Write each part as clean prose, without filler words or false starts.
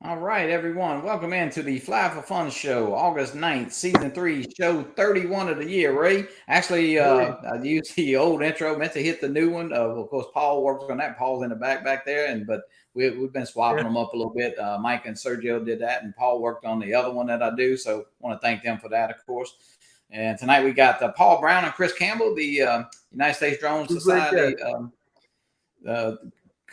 All right, everyone. Welcome into the Fly for Fun show, August 9th, season 3, show 31 of the year, Ray. Actually, Hey, I used the old intro, meant to hit the new one. Of course, Paul works on that. Paul's in the back there, but we've been swapping yeah, them up a little bit. Mike and Sergio did that, and Paul worked on the other one that I do. So I want to thank them for that, of course. And tonight we got Paul Brown and Chris Campbell, the United States Drone two great Society guests. uh,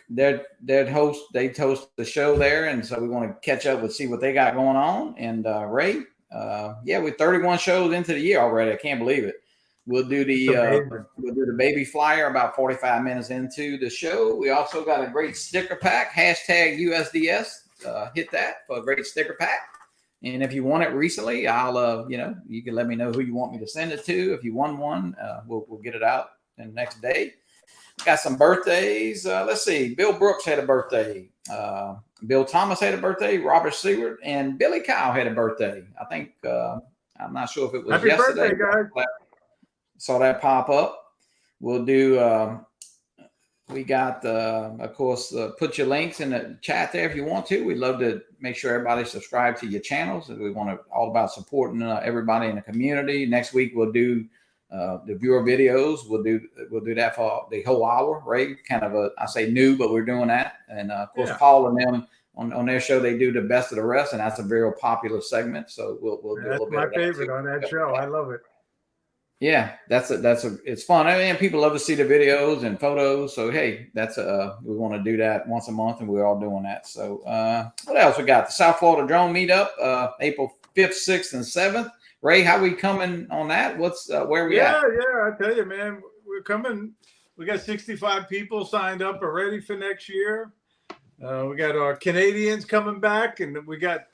their host. They host the show there, and so we want to catch up with see what they got going on. And Ray, yeah, we're 31 shows into the year already. I can't believe it. We'll do It's amazing. the baby flyer about 45 minutes into the show. We also got a great sticker pack, hashtag USDS. Hit that for a great sticker pack. And if you want it recently, I'll you can let me know who you want me to send it to. If you want one, we'll get it out in the next day. Got some birthdays. Let's see. Bill Brooks had a birthday. Bill Thomas had a birthday. Robert Seward and Billy Kyle had a birthday. I think I'm not sure if it was Happy yesterday. birthday, guys. Saw that pop up. We'll do. We got, of course, put your links in the chat there if you want to. We'd love to make sure everybody subscribe to your channels. We want to all about supporting everybody in the community. Next week we'll do the viewer videos. We'll do that for the whole hour, right? Kind of I say new, but we're doing that. And of course, Paul and them on their show, they do the best of the rest, and that's a very popular segment. So we'll do a little bit. That's my favorite on that show. I love it. Yeah, it's fun. I mean, people love to see the videos and photos. So hey, we want to do that once a month, and we're all doing that. So what else we got? The South Florida Drone Meetup, April 5th, 6th, and 7th. Ray, how we coming on that? What's where we at? Yeah. I tell you, man, we're coming. We got 65 people signed up already for next year. We got our Canadians coming back, and we got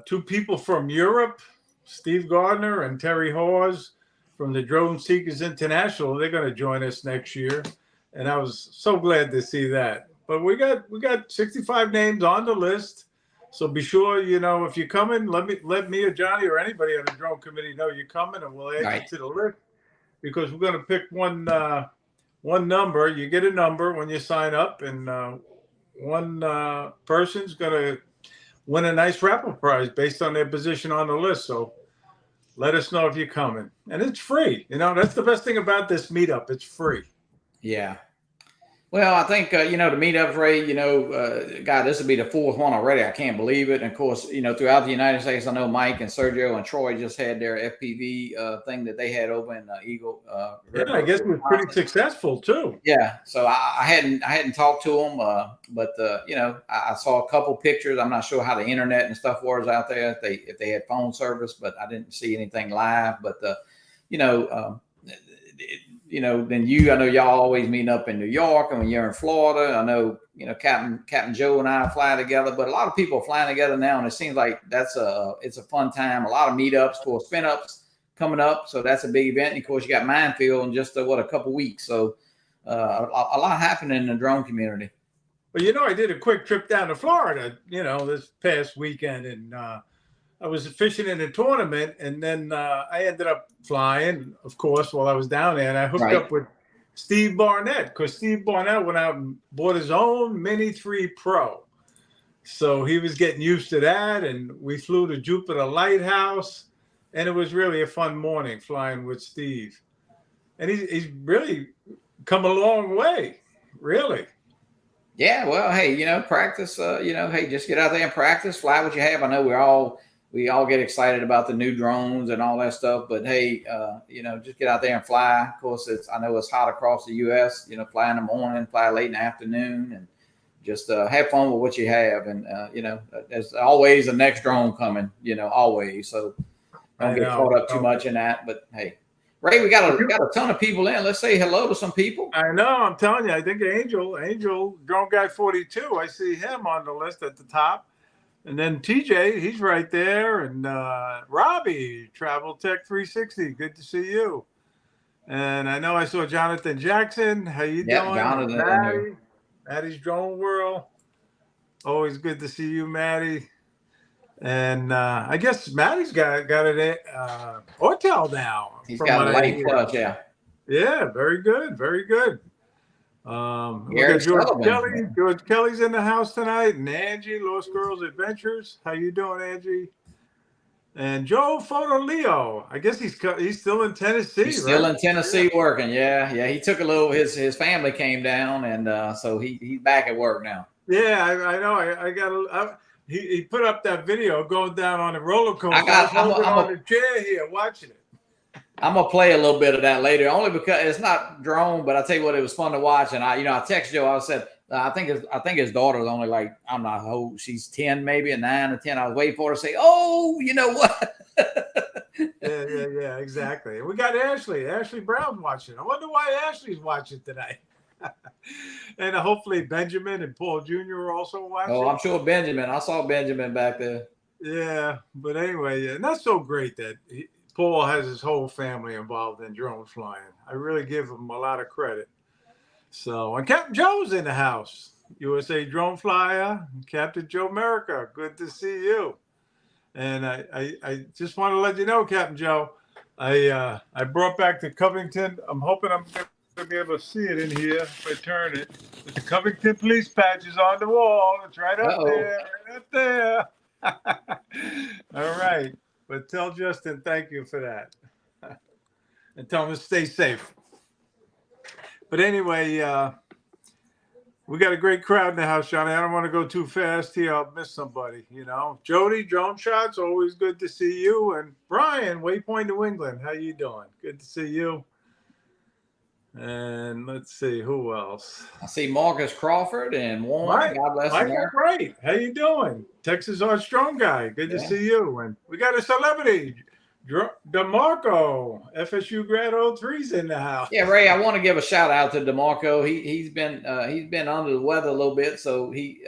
2 people from Europe, Steve Gardner and Terry Hawes from the Drone Seekers International. They're going to join us next year, and I was so glad to see that. But we got 65 names on the list. So be sure, if you're coming, let me or Johnny or anybody on the drone committee know you're coming, and we'll add you to the list, because we're going to pick one number. You get a number when you sign up, and one person's going to win a nice raffle prize based on their position on the list. So let us know if you're coming, and it's free. That's the best thing about this meetup. It's free. Yeah. Well, I think, the meetups, Ray, God, this will be the 4th one already. I can't believe it. And of course, throughout the United States, I know Mike and Sergio and Troy just had their FPV thing that they had over in Eagle. I guess it was pretty successful too. Yeah. So I hadn't talked to them, but I saw a couple pictures. I'm not sure how the internet and stuff was out there, if they had phone service, but I didn't see anything live. But then I know y'all always meeting up in New York, and when you're in Florida, I know, Captain Joe and I fly together, but a lot of people are flying together now, and it seems like it's a fun time. A lot of meetups, of course, spin ups coming up, so that's a big event. And of course, you got Minefield in just a couple weeks, so a lot happening in the drone community. Well, I did a quick trip down to Florida, this past weekend, and I was fishing in a tournament, and then I ended up flying, of course, while I was down there, and I hooked up with Steve Barnett, because Steve Barnett went out and bought his own Mini 3 Pro. So he was getting used to that, and we flew to Jupiter Lighthouse, and it was really a fun morning flying with Steve. And he's really come a long way, really. Yeah, well, hey, practice, hey, just get out there and practice, fly what you have. I know we all get excited about the new drones and all that stuff, but hey, just get out there and fly. Of course, I know it's hot across the U.S., fly in the morning, fly late in the afternoon, and just have fun with what you have. And, there's always the next drone coming, always. So don't get caught up too much in that. But hey, Ray, we got a ton of people in. Let's say hello to some people. I know. I'm telling you, I think Angel, Drone Guy 42, I see him on the list at the top. And then TJ, he's right there. And Robbie, Travel Tech 360, good to see you. And I know I saw Jonathan Jackson. How you doing? Jonathan. Maddie's Drone World. Always good to see you, Maddie. And I guess Maddie's got an hotel now. He's got a light plus, yeah. Yeah, very good, very good. We got Gary Sullivan. Kelly. George Kelly's in the house tonight, and Angie, Lost Girls Adventures. How you doing, Angie? And Joe Leo. I guess he's still in Tennessee, He's still right? in Tennessee working. Yeah, yeah. He took a little. His family came down, and so he's back at work now. Yeah, I know. I got. He put up that video going down on the roller coaster. I was holding on the chair here, watching it. I'm gonna play a little bit of that later, only because it's not drone. But I tell you what, it was fun to watch. And I texted Joe. I said, I think his daughter's only like, I'm not old. She's 10, maybe, a 9 or 10. I was waiting for her to say, "Oh, you know what?" yeah, exactly. We got Ashley Brown watching. I wonder why Ashley's watching tonight. And hopefully Benjamin and Paul Jr. are also watching. Oh, I'm sure Benjamin. I saw Benjamin back there. Yeah, but anyway, and that's so great that Paul has his whole family involved in drone flying. I really give him a lot of credit. So, and Captain Joe's in the house. USA Drone Flyer, Captain Joe America. Good to see you. And I just want to let you know, Captain Joe, I brought back the Covington. I'm hoping I'm going to be able to see it in here if I turn it. But the Covington police badge is on the wall. It's right up there, right up there. All right. But tell Justin thank you for that. And tell him to stay safe. But anyway, we got a great crowd in the house, Johnny. I don't want to go too fast here. I'll miss somebody, you know. Jody, Drone Shots, always good to see you. And Brian, Waypoint, New England, how you doing? Good to see you. And let's see, who else? I see Marcus Crawford and Warren. God bless him. Right. How you doing? Texas Art Strong Guy. Good to see you. And we got a celebrity, DeMarco, FSU grad 03's in the house. Yeah, Ray, I want to give a shout out to DeMarco. He's been under the weather a little bit, so he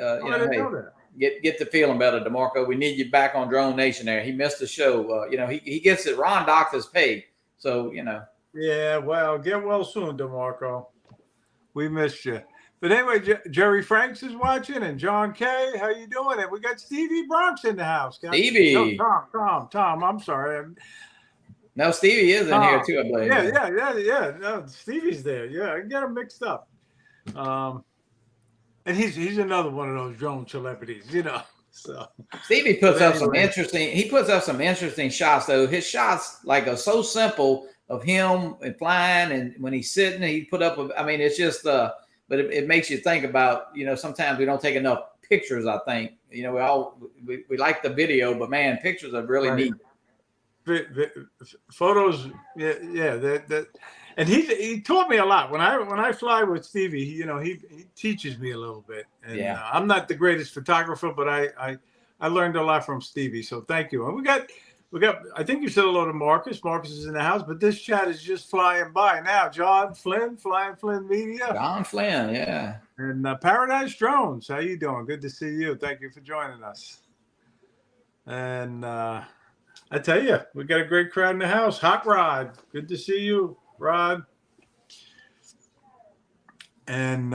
get to feeling better, DeMarco. We need you back on Drone Nation there. He missed the show. He gets it. Ron Doctor's paid, so Yeah, well, get well soon, DeMarco. We missed you. But anyway, Jerry Franks is watching, and John K. How you doing? And we got Stevie Bronx in the house. Stevie. No, Tom. I'm sorry. No, Stevie is in here too, I believe. Yeah. No, Stevie's there. Yeah, I get him mixed up. And he's another one of those drone celebrities, So Stevie puts up some interesting shots though. His shots are so simple of him and flying, and when he's sitting, he put up. It's just but it makes you think about, sometimes we don't take enough pictures. I think, we like the video, but man, pictures are really neat. Photos. Yeah. And he taught me a lot when I fly with Stevie. He teaches me a little bit. And I'm not the greatest photographer, but I learned a lot from Stevie. So thank you. And we got. I think you said hello to Marcus. Marcus is in the house, but this chat is just flying by now. John Flynn, Flying Flynn Media. John Flynn, yeah. And Paradise Drones. How you doing? Good to see you. Thank you for joining us. And I tell you, we got a great crowd in the house. Hot Rod. Good to see you, Rod. And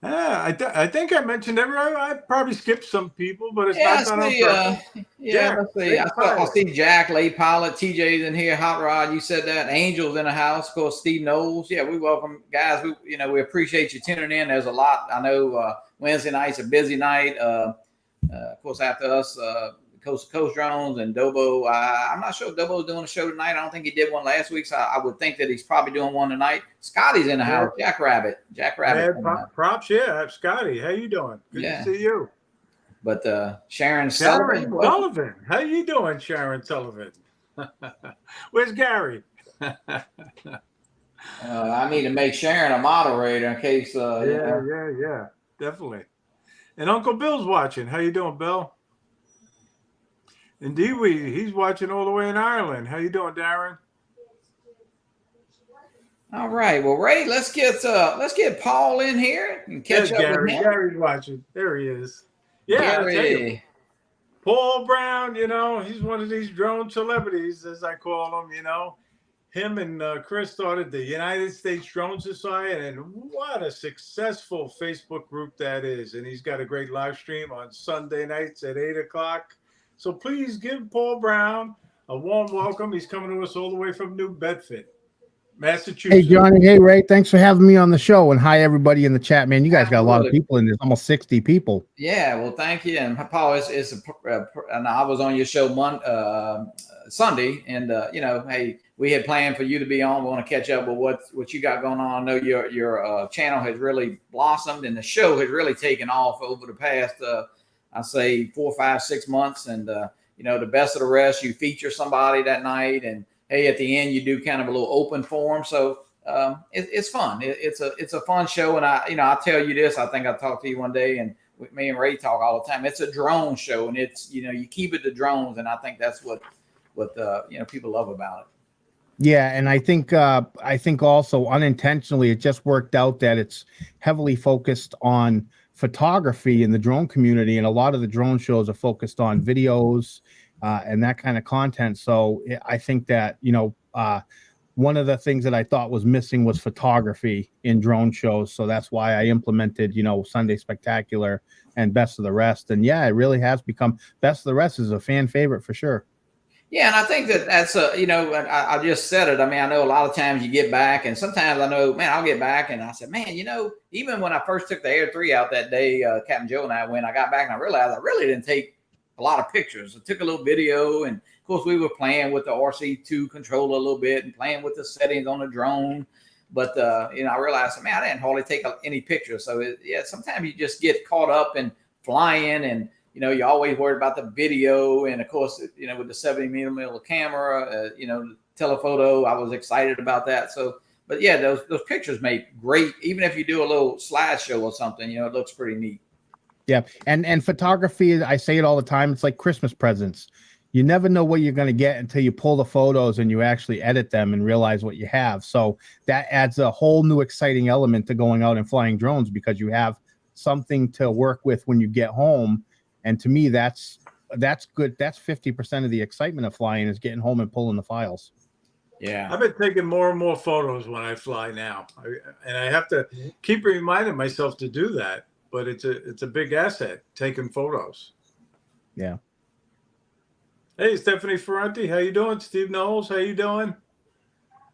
I think I mentioned everyone. I probably skipped some people, but it's not done on purpose. Let's see. I see Jack, Lay Pilot, TJ's in here, Hot Rod. You said that. Angel's in the house. Of course, Steve Knowles. Yeah, we welcome guys. We appreciate you tuning in. There's a lot. I know Wednesday night's a busy night. Of course, after us, Coast to Coast Drones and Dobo. I'm not sure if Dobo's doing a show tonight. I don't think he did one last week, so I would think that he's probably doing one tonight. Scotty's in the house. Jack Rabbit. Props. Yeah, Scotty. How you doing? Good to see you. But Sharon Sullivan. How you doing, Sharon Sullivan? Where's Gary? I need to make Sharon a moderator in case. Yeah, definitely. And Uncle Bill's watching. How you doing, Bill? Indeed, he's watching all the way in Ireland. How you doing, Darren? All right. Well, Ray, let's get Paul in here and catch up with him. Gary's watching. There he is. Yeah, Gary. Paul Brown, he's one of these drone celebrities, as I call him, Him and Chris started the United States Drone Society, and what a successful Facebook group that is. And he's got a great live stream on Sunday nights at 8 o'clock. So please give Paul Brown a warm welcome. He's coming to us all the way from New Bedford. Massachusetts. Hey, Johnny. Hey, Ray. Thanks for having me on the show. And hi, everybody in the chat, man. You guys got a lot of people in there, almost 60 people. Yeah, well, thank you. And Paul, and I was on your show Sunday, and hey, we had planned for you to be on. We want to catch up with what you got going on. I know your channel has really blossomed, and the show has really taken off over the past, I say 4, 5, 6 months. And the best of the rest, you feature somebody that night, and hey, at the end you do kind of a little open forum. So it's fun. It's a fun show, and I'll tell you this. I think I talked to you one day, and me and Ray talk all the time. It's a drone show, and it's you keep it to drones, and I think that's what people love about it. Yeah, and I think also unintentionally it just worked out that it's heavily focused on photography in the drone community, and a lot of the drone shows are focused on videos and that kind of content. So I think that one of the things that I thought was missing was photography in drone shows. So that's why I implemented, Sunday Spectacular and Best of the Rest. And yeah, it really has become Best of the Rest is a fan favorite for sure. Yeah, and I think that's I just said it. I mean, I know a lot of times you get back, and sometimes I know, man, I'll get back, and I said, man, even when I first took the Air 3 out that day, Captain Joe and I got back, and I realized I really didn't take a lot of pictures. I took a little video, and of course we were playing with the RC2 controller a little bit and playing with the settings on the drone. But I realized, man, I didn't hardly take any pictures. So sometimes you just get caught up in flying, and you always worried about the video, and of course, with the 70mm camera, telephoto, I was excited about that. So, but yeah, those pictures make great, even if you do a little slideshow or something, it looks pretty neat. Yeah, and photography, I say it all the time, it's like Christmas presents. You never know what you're going to get until you pull the photos and you actually edit them and realize what you have. So that adds a whole new exciting element to going out and flying drones, because you have something to work with when you get home. And to me, that's good. That's 50% of the excitement of flying, is getting home and pulling the files. Yeah, I've been taking more and more photos when I fly now, and I have to keep reminding myself to do that. But it's a big asset, taking photos. Yeah. Hey, Stephanie Ferranti, how you doing? Steve Knowles, how you doing?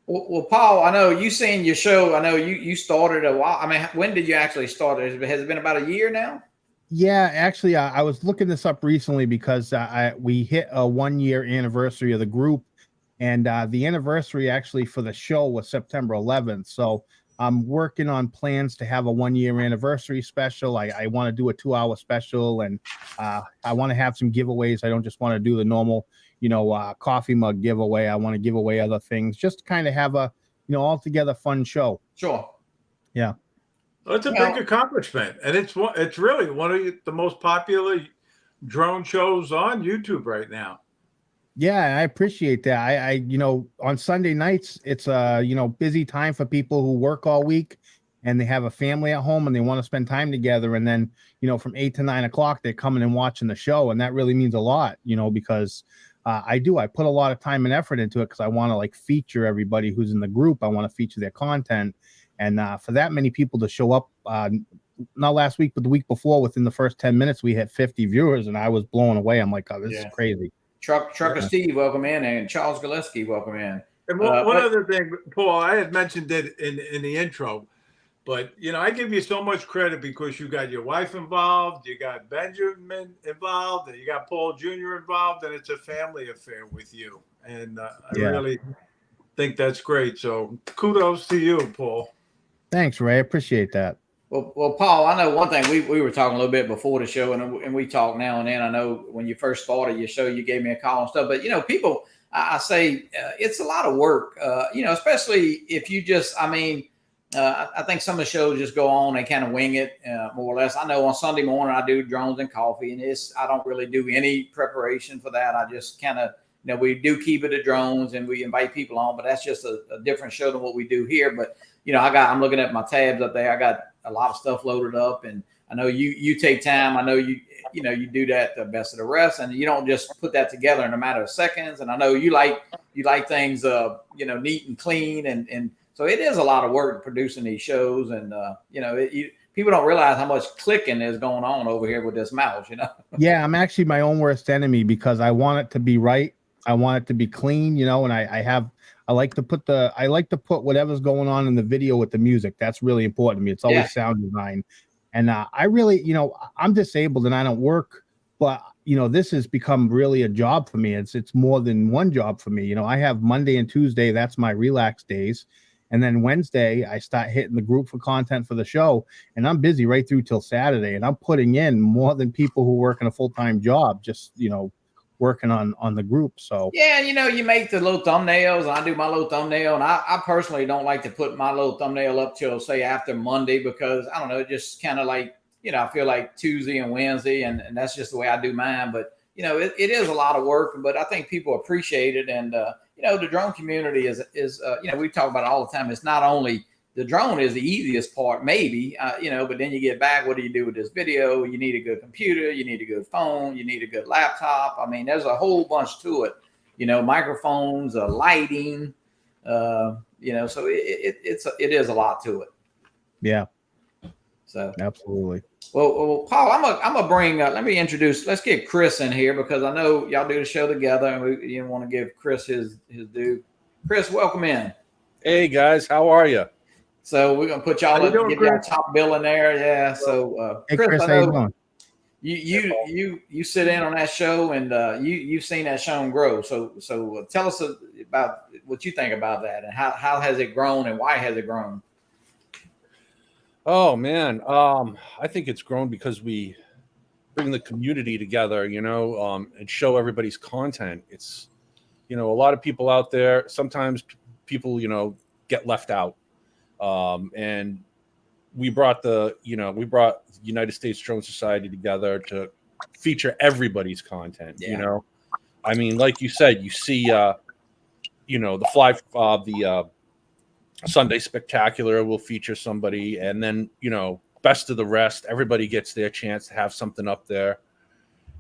Well, Paul, I know you seen your show. I know you started a while. I mean, when did you actually start it? Has it been about a year now? Yeah, actually, I was looking this up recently because we hit a 1-year anniversary of the group, and the anniversary actually for the show was September 11th. So I'm working on plans to have a 1-year anniversary special. I want to do a 2-hour special, and I want to have some giveaways. I don't just want to do the normal, coffee mug giveaway. I want to give away other things, just to kind of have a, altogether fun show. Sure. Yeah. Well, it's a big accomplishment, and it's really one of the most popular drone shows on YouTube right now. Yeah, I appreciate that. I on Sunday nights, it's a, busy time for people who work all week and they have a family at home and they want to spend time together. And then, from 8 to 9 o'clock, they're coming and watching the show. And that really means a lot, because I put a lot of time and effort into it, because I want to feature everybody who's in the group. I want to feature their content. And for that many people to show up, not last week, but the week before, within the first 10 minutes, we hit 50 viewers, and I was blown away. I'm like, oh, this is crazy. Trucker Steve, welcome in, and Charles Gillespie, welcome in. And one other thing, Paul, I had mentioned it in the intro, but I give you so much credit because you got your wife involved, you got Benjamin involved, and you got Paul Jr. involved, and it's a family affair with you. And I really think that's great. So kudos to you, Paul. Thanks, Ray. I appreciate that. Well, Paul, I know one thing. We were talking a little bit before the show, and we talk now and then. I know when you first started your show, you gave me a call and stuff. But people, I say it's a lot of work. Especially if you just. I mean, I think some of the shows just go on and kind of wing it, more or less. I know on Sunday morning I do drones and coffee, and I don't really do any preparation for that. I just kind of. We do keep it to drones and we invite people on, but that's just a different show than what we do here. But, I'm looking at my tabs up there. I got a lot of stuff loaded up, and I know you take time. I know you do that the best of the rest, and you don't just put that together in a matter of seconds. And I know you like things, neat and clean. And so it is a lot of work producing these shows. And, people don't realize how much clicking is going on over here with this mouse, Yeah, I'm actually my own worst enemy because I want it to be right. I want it to be clean, you know, and I like to put whatever's going on in the video with the music. That's really important to me. It's always Yeah. sound design. And I really, you know, I'm disabled and I don't work, but you know, this has become really a job for me. It's more than one job for me. You know, I have Monday and Tuesday, that's my relax days. And then Wednesday, I start hitting the group for content for the show, and I'm busy right through till Saturday. And I'm putting in more than people who work in a full-time job, just, you know, working on the group. So yeah, and you know, you make the little thumbnails, and I do my little thumbnail, and I personally don't like to put my little thumbnail up till say after Monday, because I don't know, it just kind of like, you know, I feel like Tuesday and Wednesday, and that's just the way I do mine. But you know, it is a lot of work, but I think people appreciate it. And you know, the drone community is you know, we talk about it all the time. It's not only the drone is the easiest part, maybe, you know, but then you get back, what do you do with this video? You need a good computer, you need a good phone, you need a good laptop. I mean, there's a whole bunch to it, you know, microphones, lighting, you know, so it is a lot to it. yeah, So absolutely. well, Paul, I'm gonna bring. Let me introduce. Let's get Chris in here, because I know y'all do the show together, and you want to give Chris his due. Chris, welcome in. Hey guys, how are you? So we're gonna put y'all How you doing, get y'all Chris? top bill in there. Yeah. So Hey, Chris, Chris, I how you know doing? you sit in on that show, and you've seen that show grow. So tell us about what you think about that, and how has it grown, and why has it grown? Oh man, I think it's grown because we bring the community together, you know, and show everybody's content. It's, you know, a lot of people out there. Sometimes people, you know, get left out, and we brought the United States Drone Society together to feature everybody's content. Yeah. You know, I mean, like you said, you see, you know, the Sunday Spectacular will feature somebody, and then, you know, Best of the Rest, everybody gets their chance to have something up there,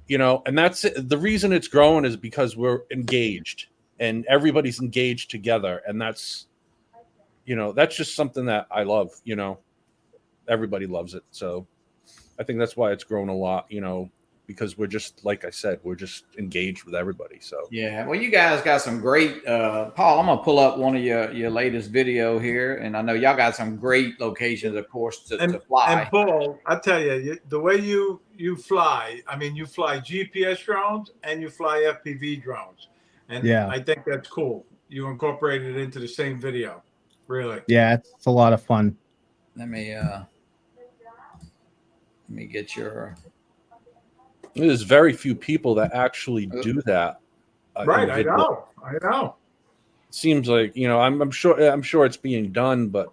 you know, and that's it. The reason it's growing is because we're engaged and everybody's engaged together. And that's, you know, that's just something that I love, you know, everybody loves it. So I think that's why it's grown a lot, you know, because we're just, like I said, we're just engaged with everybody. So Yeah, well, you guys got some great. Paul, I'm gonna pull up one of your latest video here, and I know y'all got some great locations, of course, to fly. And Paul, I tell you, the way you fly, I mean, you fly GPS drones and you fly FPV drones, and Yeah. I think that's cool. You incorporated it into the same video, really. Yeah, it's a lot of fun. Let me get your. there's very few people that actually do that. Right, I know. It seems like, you know, I'm sure it's being done, but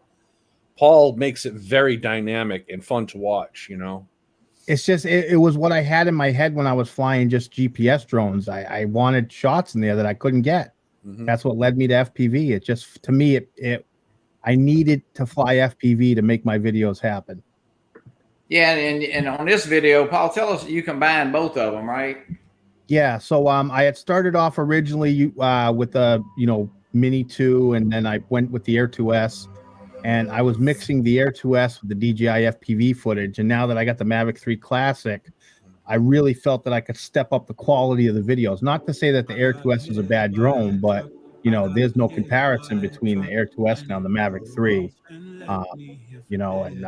Paul makes it very dynamic and fun to watch, you know. It's just it was what I had in my head when I was flying just GPS drones. I wanted shots in there that I couldn't get. Mm-hmm. That's what led me to FPV. It just, to me, I needed to fly FPV to make my videos happen. Yeah, and on this video, Paul, tell us, you combined both of them, right? Yeah, so I had started off originally with the, you know, Mini 2, and then I went with the Air 2S, and I was mixing the Air 2S with the DJI FPV footage. And now that I got the Mavic 3 Classic, I really felt that I could step up the quality of the videos. Not to say that the Air 2S was a bad drone, but you know, there's no comparison between the Air 2S now and the Mavic 3. You know, and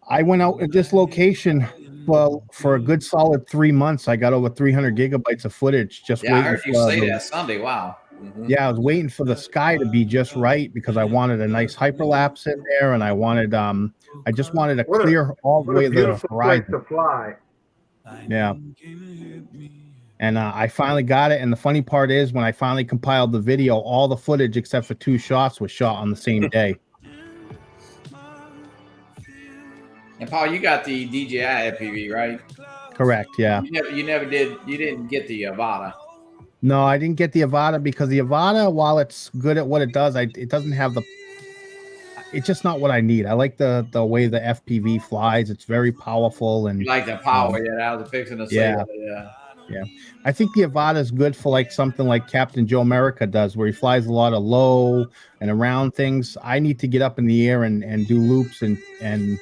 I went out at this location. Well, for a good solid 3 months, I got over 300 gigabytes of footage. Just Yeah, I waiting heard you for say the, that Sunday. Wow. Mm-hmm. yeah, I was waiting for the sky to be just right because I wanted a nice hyperlapse in there, and I wanted I just wanted to clear all the way to the Beautiful place horizon. to fly. Yeah. And I finally got it. And the funny part is, when I finally compiled the video, all the footage except for 2 shots was shot on the same day. And Paul, you got the DJI FPV, right? Correct. Yeah. You didn't get the Avata. No, I didn't get the Avata because the Avata, while it's good at what it does, it doesn't have it's just not what I need. I like the way the FPV flies. It's very powerful, and You like the power. Yeah, I was fixing to say yeah. that. Yeah. Yeah, I think the Avata is good for like something like Captain Joe America does, where he flies a lot of low and around things. I need to get up in the air and do loops, and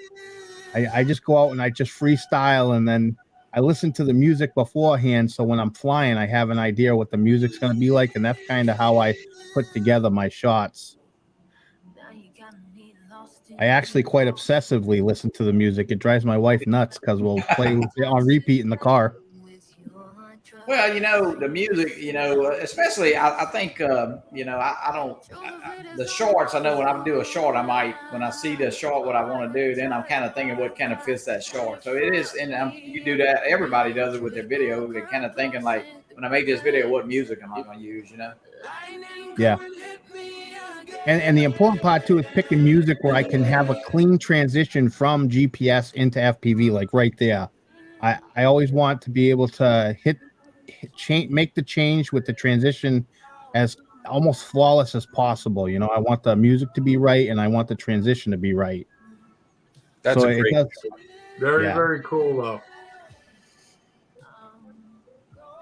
I just go out and I just freestyle, and then I listen to the music beforehand, so when I'm flying, I have an idea what the music's going to be like, and that's kind of how I put together my shots. I actually quite obsessively listen to the music. It drives my wife nuts because we'll play it on repeat in the car. Well, the music, especially I think, I don't, the shorts, I know when I do a short, when I see the short, what I want to do, then I'm kind of thinking what kind of fits that short. So it is, and you do that. Everybody does it with their video. They're kind of thinking like, when I make this video, what music am I going to use, Yeah. And the important part too is picking music where I can have a clean transition from GPS into FPV, like right there. I always want to be able to make the change with the transition as almost flawless as possible. I want the music to be right, and I want the transition to be right. That's so a great. Very cool though.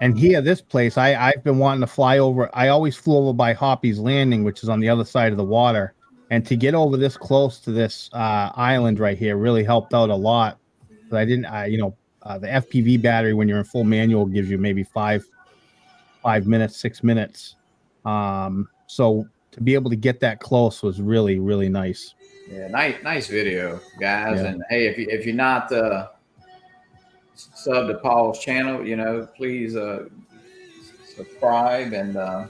And here, this place, I've been wanting to fly over. I always flew over by Hoppy's Landing, which is on the other side of the water. And to get over this close to this island right here really helped out a lot. But I didn't, the FPV battery, when you're in full manual, gives you maybe 5 minutes, 6 minutes. So to be able to get that close was really, really nice. Yeah, nice video, guys. Yeah. And hey, if you're not sub to Paul's channel, please subscribe, and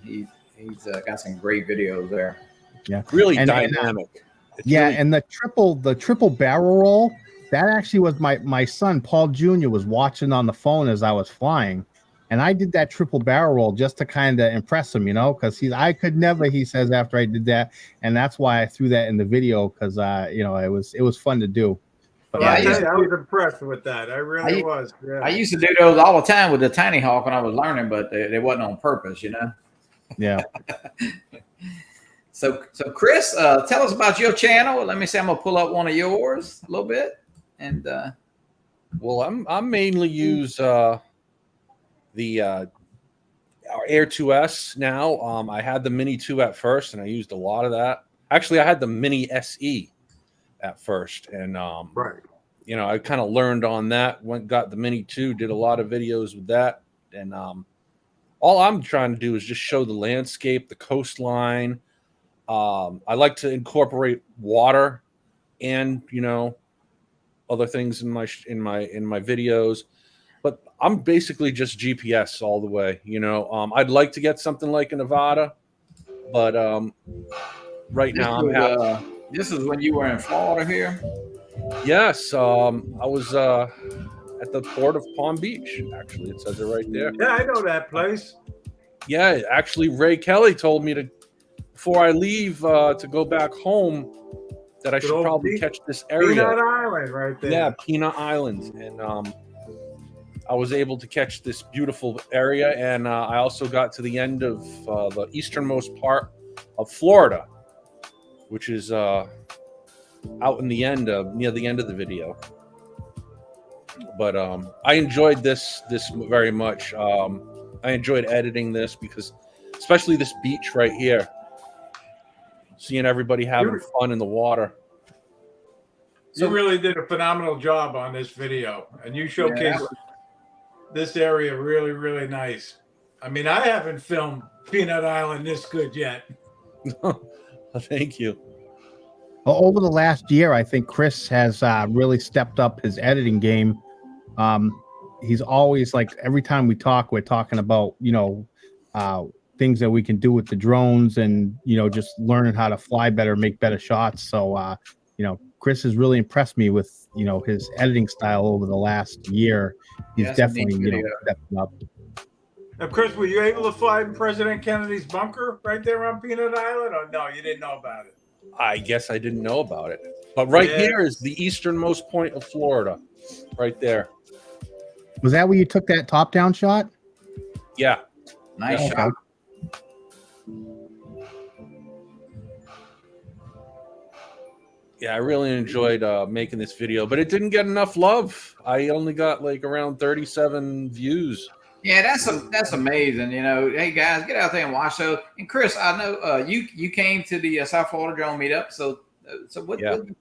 he's got some great videos there. Yeah, really dynamic. And the triple barrel roll, that actually was my son Paul Jr. was watching on the phone as I was flying, and I did that triple barrel roll just to kind of impress him, because I could never, he says, after I did that, and that's why I threw that in the video, because it was fun to do. Well, I was impressed with that. I really was. Yeah. I used to do those all the time with the Tiny Hawk when I was learning, but they wasn't on purpose, Yeah. So Chris, tell us about your channel. Let me see. I'm gonna pull up one of yours a little bit, and well, I'm mainly use the our Air 2S now. I had the Mini 2 at first, and I used a lot of that. Actually, I had the Mini SE at first, and right. I kind of learned on that. Got the Mini 2, did a lot of videos with that, and all I'm trying to do is just show the landscape, the coastline. I like to incorporate water and other things in my videos, but I'm basically just GPS all the way. I'd like to get something like a Nevada, but right now I'm happy. This is when you were in Florida here? Yes. I was at the port of Palm Beach, actually. It says it right there. Yeah, I know that place. Yeah, actually, Ray Kelly told me before I leave to go back home, that I should probably catch this area. Peanut Island right there. Yeah, Peanut Island. And I was able to catch this beautiful area. And I also got to the end of the easternmost part of Florida, which is out in the end near the end of the video. But I enjoyed this very much. I enjoyed editing this because, especially this beach right here, seeing everybody having fun in the water. You really did a phenomenal job on this video, and you showcased this area really, really nice. I mean, I haven't filmed Peanut Island this good yet. Thank you. Over the last year, I think Chris has really stepped up his editing game. He's always, like, every time we talk, we're talking about, things that we can do with the drones and, just learning how to fly better, make better shots. So, Chris has really impressed me with, his editing style over the last year. He's definitely, stepped up. Now, Chris, were you able to fly in President Kennedy's bunker right there on Peanut Island, or no, you didn't know about it? I guess I didn't know about it. But here is the easternmost point of Florida, right there. Was that where you took that top-down shot? Yeah. Nice shot. Yeah, I really enjoyed making this video, but it didn't get enough love. I only got like around 37 views. Yeah, that's amazing. Hey guys, get out there and watch those. And Chris, I know you came to the South Florida Drone meetup. So what did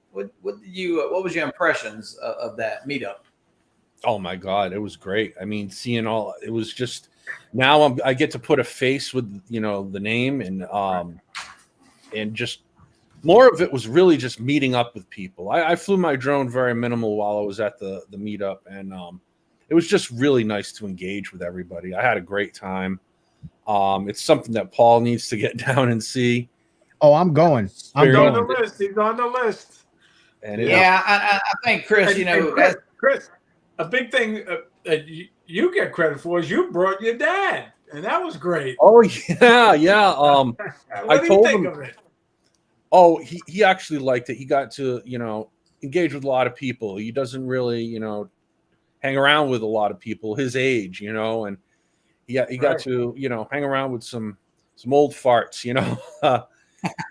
you what was your impressions of that meetup? Oh my God, it was great. I mean, seeing all it was just now I get to put a face with the name and just more of it was really just meeting up with people. I flew my drone very minimal while I was at the meetup, and it was just really nice to engage with everybody. I had a great time. It's something that Paul needs to get down and see. Oh, I'm going. I'm He's on going. the list. He's on the list. And Yeah, I think Chris, And Chris, a big thing you get credit for is you brought your dad, and that was great. oh yeah. What I do you told think him. of it? Oh, he actually liked it. He got to engage with a lot of people. He doesn't really hang around with a lot of people his age, and he got to hang around with some old farts.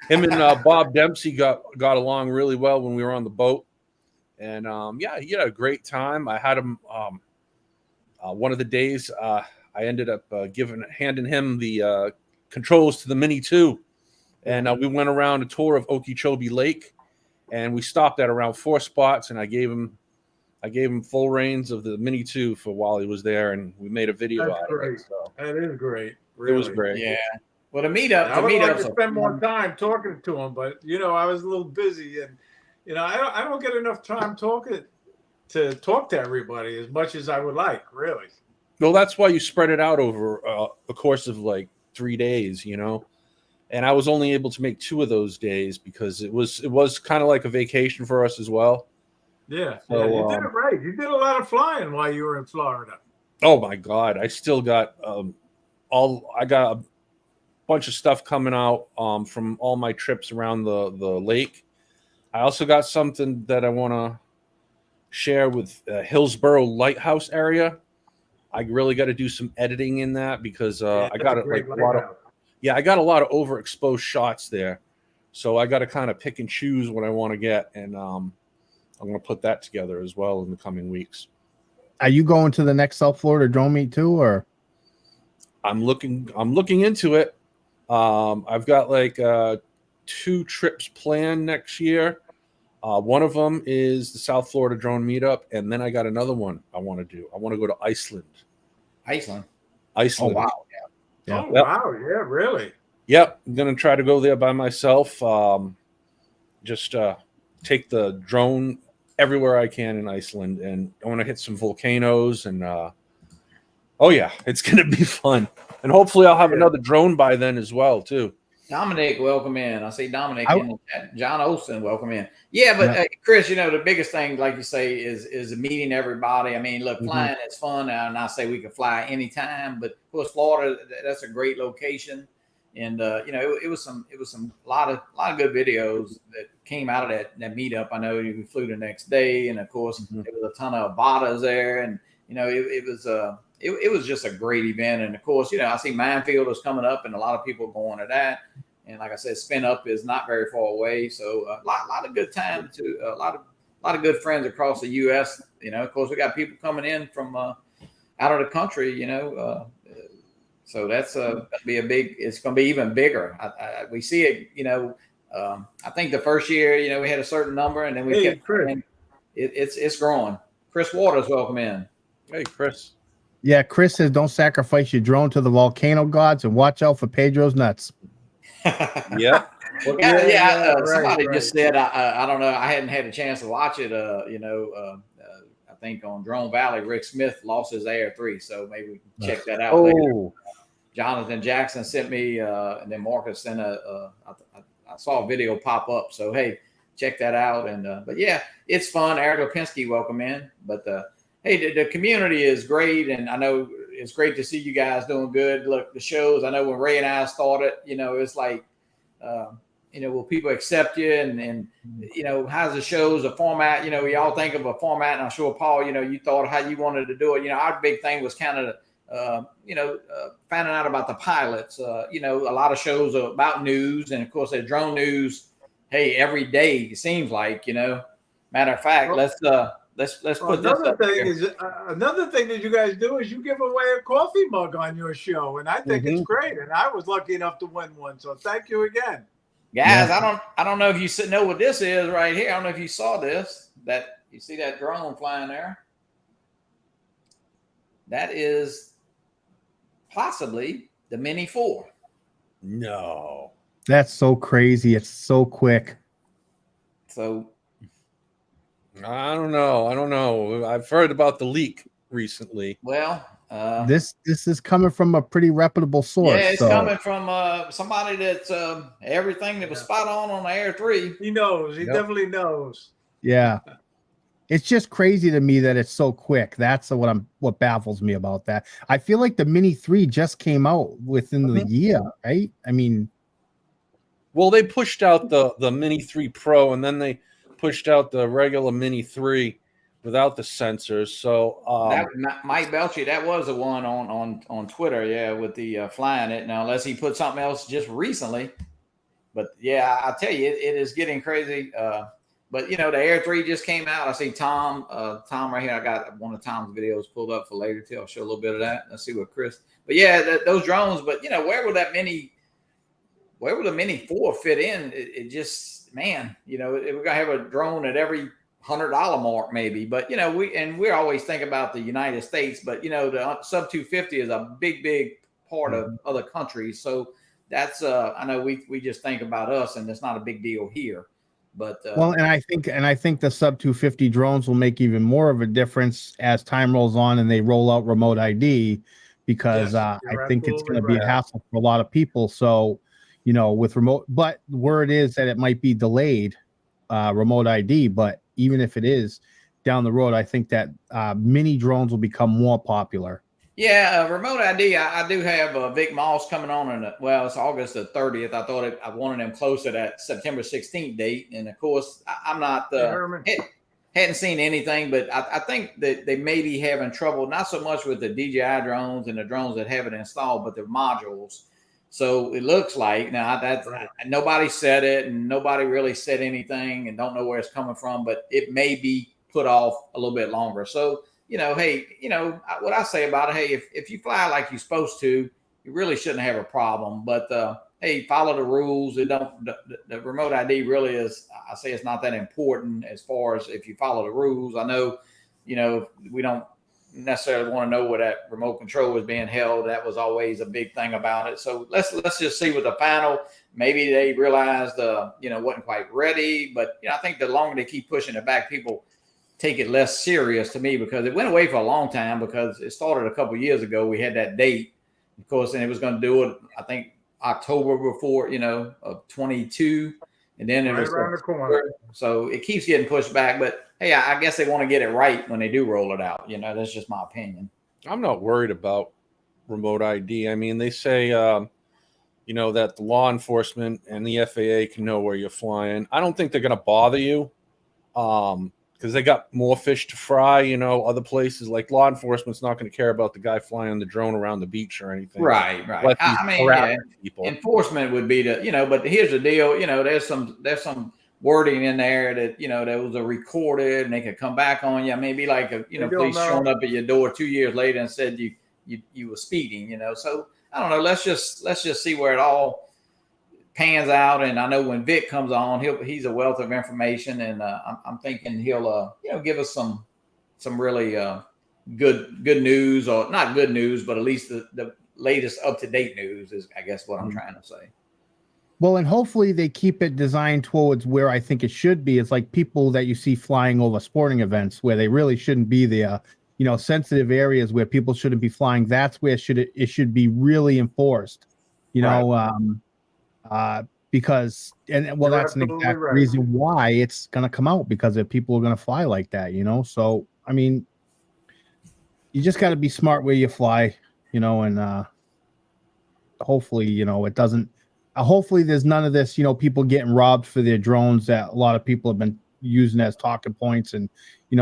Him and Bob Dempsey got along really well when we were on the boat, and he had a great time. I had him one of the days. I ended up handing him the controls to the Mini 2, and we went around a tour of Okeechobee Lake, and we stopped at around 4 spots, and I gave him full reins of the Mini 2 for while he was there, and we made a video That's out great. of it. So That is great. Really. it was great. yeah. Well, the meetup, I would like to spend more time talking to him, but I was a little busy, and I don't get enough time to talk to everybody as much as I would like, really. Well, that's why you spread it out over a course of like 3 days, and I was only able to make 2 of those days because it was kind of like a vacation for us as well. Yeah, So, you did it right. You did a lot of flying while you were in Florida. Oh my God, I still got I got a bunch of stuff coming out from all my trips around the lake. I also got something that I want to share with Hillsborough Lighthouse area. I really got to do some editing in that because I got a lot of I got a lot of overexposed shots there, so I got to kind of pick and choose what I want to get, and I'm going to put that together as well in the coming weeks. Are you going to the next South Florida drone meet too, or? I'm looking into it. I've got like 2 trips planned next year. One of them is the South Florida drone meetup, and then I got another one I want to do. I want to go to Iceland. Iceland. Oh wow! Yeah. Oh wow! Yeah, really. Yep, I'm gonna try to go there by myself. Just take the drone everywhere I can in Iceland, and I want to hit some volcanoes. And oh yeah, it's gonna be fun. And hopefully, I'll have another drone by then as well too. Dominic, welcome in. I see Dominic in the chat. John Olson, welcome in. Yeah, but Chris, the biggest thing, like you say, is meeting everybody. I mean, look, flying is fun, and I say we can fly anytime. But of course, Florida, that's a great location, and it was a lot of good videos that came out of that meetup. I know we flew the next day, and of course, there was a ton of Abatas there, and it was just a great event. And of course, I see Minefield is coming up, and a lot of people going to that. And like I said, Spin Up is not very far away, so a lot of good time to a lot of good friends across the U.S. Of course, we got people coming in from out of the country. So that's gonna be it's gonna be even bigger. We see it. I think the first year, we had a certain number, and then we kept growing. It's growing. Chris Waters, welcome in. Hey, Chris. Yeah, Chris says don't sacrifice your drone to the volcano gods and watch out for Pedro's nuts. Yeah. Somebody just said I don't know. I hadn't had a chance to watch it. I think on Drone Valley, Rick Smith lost his AR-3, so maybe we can check that out later. Jonathan Jackson sent me, and then Marcus sent I saw a video pop up. So hey, check that out. And but yeah, it's fun. Eric Lipinski, welcome in. But hey, the community is great, and I know it's great to see you guys doing good. Look, the shows, I know when Ray and I started, it's like, will people accept you? And how's the shows, the format? We all think of a format, and I'm sure, Paul, you thought how you wanted to do it. Our big thing was kind of, finding out about the pilots. A lot of shows are about news, and of course, there's drone news. Hey, every day it seems like, Matter of fact, let's put another thing that you guys do is you give away a coffee mug on your show, and I think it's great. And I was lucky enough to win one, so thank you again, guys. I don't know if you know what this is right here. I don't know if you saw this. That you see that drone flying there. That is possibly the Mini 4. No. That's so crazy. It's so quick. So I don't know. I've heard about the leak recently. well, This is coming from a pretty reputable source. yeah, it's so coming from somebody that's everything that was spot on the Air 3. He knows. He Yep. definitely knows. yeah. It's just crazy to me that it's so quick. That's what baffles me about that. I feel like the Mini 3 just came out within the year, right? I mean, well, they pushed out the Mini 3 Pro, and then they pushed out the regular Mini 3 without the sensors. So That Mike Belchy, that was the one on Twitter, yeah, with the flying it. Now, unless he put something else just recently, but yeah, I tell you, it is getting crazy. But the Air 3 just came out. I see Tom right here. I got one of Tom's videos pulled up for later too. I'll show a little bit of that. Let's see what Chris. But yeah, those drones. But where would the Mini 4 fit in? It just, man, we're gonna have a drone at every $100 mark maybe. But we always think about the United States, but the sub 250 is a big part of other countries. So that's I know we just think about us, and it's not a big deal here. But well, and I think the sub 250 drones will make even more of a difference as time rolls on and they roll out remote ID, because I think it's going to be a hassle for a lot of people. So, with remote, but word is that it might be delayed, remote ID. But even if it is down the road, I think that mini drones will become more popular. Yeah, remote ID. I do have Vic Moss coming on it's August the 30th. I wanted him close to that September 16th date, and of course I'm not hadn't seen anything, but I think that they may be having trouble not so much with the DJI drones and the drones that have it installed, but the modules. So it looks like now that nobody said it, and nobody really said anything, and don't know where it's coming from, but it may be put off a little bit longer. So. Hey, what I say about it, hey, if you fly like you're supposed to, you really shouldn't have a problem. But hey, follow the rules. The remote ID really is. I say it's not that important as far as if you follow the rules. I know, we don't necessarily want to know where that remote control is being held. That was always a big thing about it. So let's just see with the final. Maybe they realized wasn't quite ready. But I think the longer they keep pushing it back, people take it less serious to me, because it went away for a long time, because it started a couple of years ago. We had that date, of course, and it was going to do it, I think, October before, of 22. And then it was around the corner. So it keeps getting pushed back. But hey, I guess they want to get it right when they do roll it out. That's just my opinion. I'm not worried about remote ID. I mean, they say, that the law enforcement and the FAA can know where you're flying. I don't think they're going to bother you. Because they got more fish to fry, other places. Like law enforcement's not going to care about the guy flying the drone around the beach or anything. Right. I mean, people. Enforcement would be but here's the deal. There's some wording in there that that was a recorded, and they could come back on you. Maybe like police showing up at your door 2 years later and said you were speeding. So I don't know. Let's just see where it all pans out. And I know when Vic comes on, he's a wealth of information, and I'm thinking he'll give us some really good news, or not good news, but at least the latest up-to-date news is, I guess, what I'm trying to say. Well, and hopefully they keep it designed towards where I think it should be. It's like people that you see flying over sporting events where they really shouldn't be there. Sensitive areas where people shouldn't be flying. That's where it should be really enforced. Because that's an exact reason why it's going to come out, because if people are going to fly like that, so I mean, you just got to be smart where you fly, and hopefully it doesn't hopefully there's none of this, people getting robbed for their drones that a lot of people have been using as talking points, and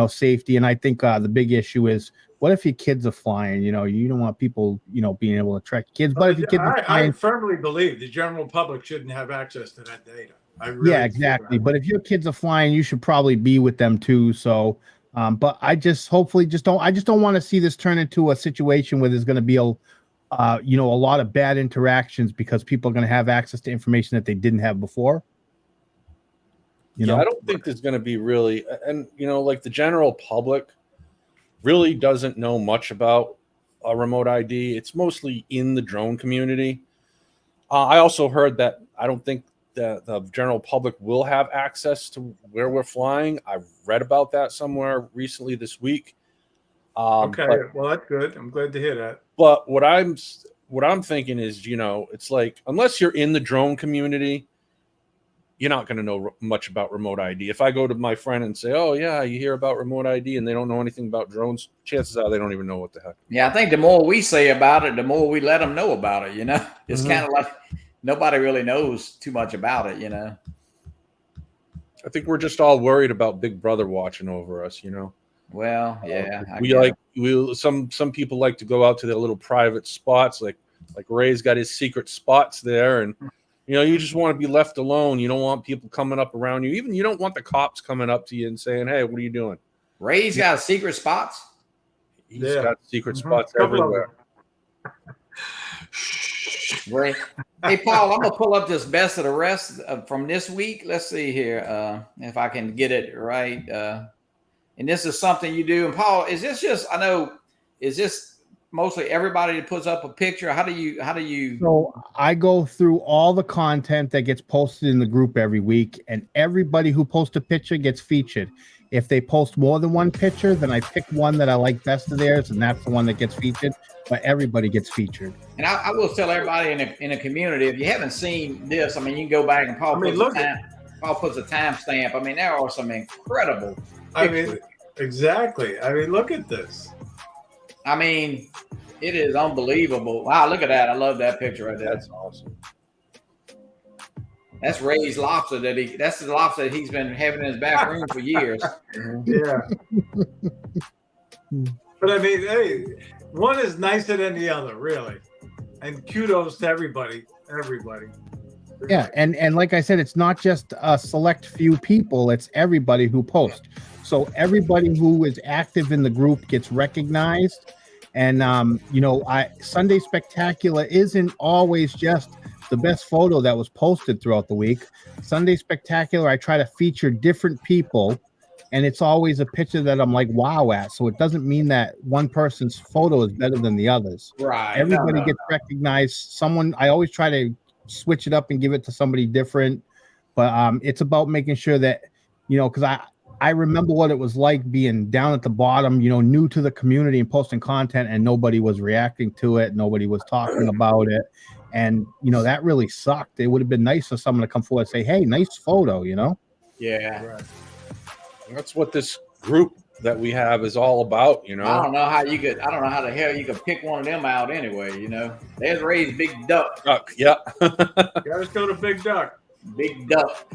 safety. And I think the big issue is, what if your kids are flying? You don't want people, being able to track kids. But if your kids are flying, I firmly believe the general public shouldn't have access to that data. Yeah, exactly. But if your kids are flying, you should probably be with them too. So, but I just don't want to see this turn into a situation where there's going to be a lot of bad interactions because people are going to have access to information that they didn't have before. I don't think there's going to be really, and like the general public really doesn't know much about a remote ID. It's mostly in the drone community. I also heard that I don't think the general public will have access to where we're flying. I've read about that somewhere recently this week. Okay, well, that's good. I'm glad to hear that. But what I'm thinking is, it's like, unless you're in the drone community, you're not going to know much about remote ID. If I go to my friend and say, "Oh yeah, you hear about remote ID," and they don't know anything about drones, chances are they don't even know what the heck. Yeah, I think the more we say about it, the more we let them know about it. It's kind of like nobody really knows too much about it. I think we're just all worried about Big Brother watching over us. Well, yeah, some people like to go out to their little private spots, like Ray's got his secret spots there, and you just want to be left alone. You don't want people coming up around you. Even you don't want the cops coming up to you and saying, "Hey, what are you doing?" Ray's got secret spots. He's got secret spots everywhere. Ray. Hey, Paul, I'm gonna pull up this best of the rest from this week. Let's see here if I can get it right. And this is something you do. And Paul, is this mostly everybody that puts up a picture? How do you? So I go through all the content that gets posted in the group every week, and everybody who posts a picture gets featured. If they post more than one picture, then I pick one that I like best of theirs, and that's the one that gets featured. But everybody gets featured. And I will tell everybody in a community, if you haven't seen this, you can go back and Paul puts a timestamp. There are some incredible pictures. Exactly. Look at this. It is unbelievable. Wow, look at that. I love that picture right there. That's awesome. That's Ray's lobster that's the lobster that he's been having in his back room for years. Yeah. But hey, one is nicer than the other, really. And kudos to everybody. Yeah, and like I said, it's not just a select few people, it's everybody who posts. So everybody who is active in the group gets recognized. And Sunday Spectacular isn't always just the best photo that was posted throughout the week. Sunday Spectacular, I try to feature different people, and it's always a picture that I'm like, wow at. So it doesn't mean that one person's photo is better than the others. Right. Everybody gets recognized. I always try to switch it up and give it to somebody different. But it's about making sure that, because I remember what it was like being down at the bottom, new to the community and posting content, and nobody was reacting to it. Nobody was talking about it. And, that really sucked. It would have been nice for someone to come forward and say, "Hey, nice photo," Yeah. Right. That's what this group that we have is all about, I don't know how the hell you could pick one of them out anyway, There's Ray's big duck. Yeah. Gotta go to Big Duck. Big duck.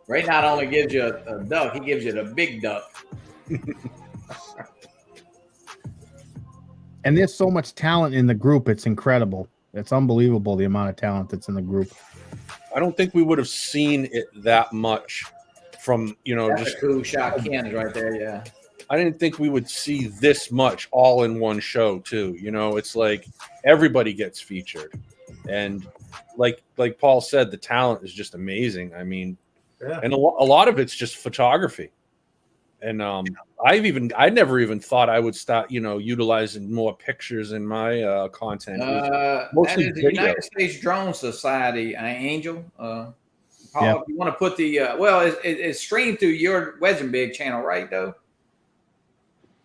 Ray not only gives you a duck, he gives you the big duck. And there's so much talent in the group. It's incredible. It's unbelievable the amount of talent that's in the group. I don't think we would have seen it that much from, That's just a cool shot Ken's right there. Yeah. I didn't think we would see this much all in one show too. It's like everybody gets featured. And like Paul said, the talent is just amazing. Yeah. And a lot of it's just photography. And I never even thought I would start, utilizing more pictures in my content. Mostly that is the United States Drone Society, Angel. Paul, if you want to put the it's streamed through your Wezenbig channel, right? Though,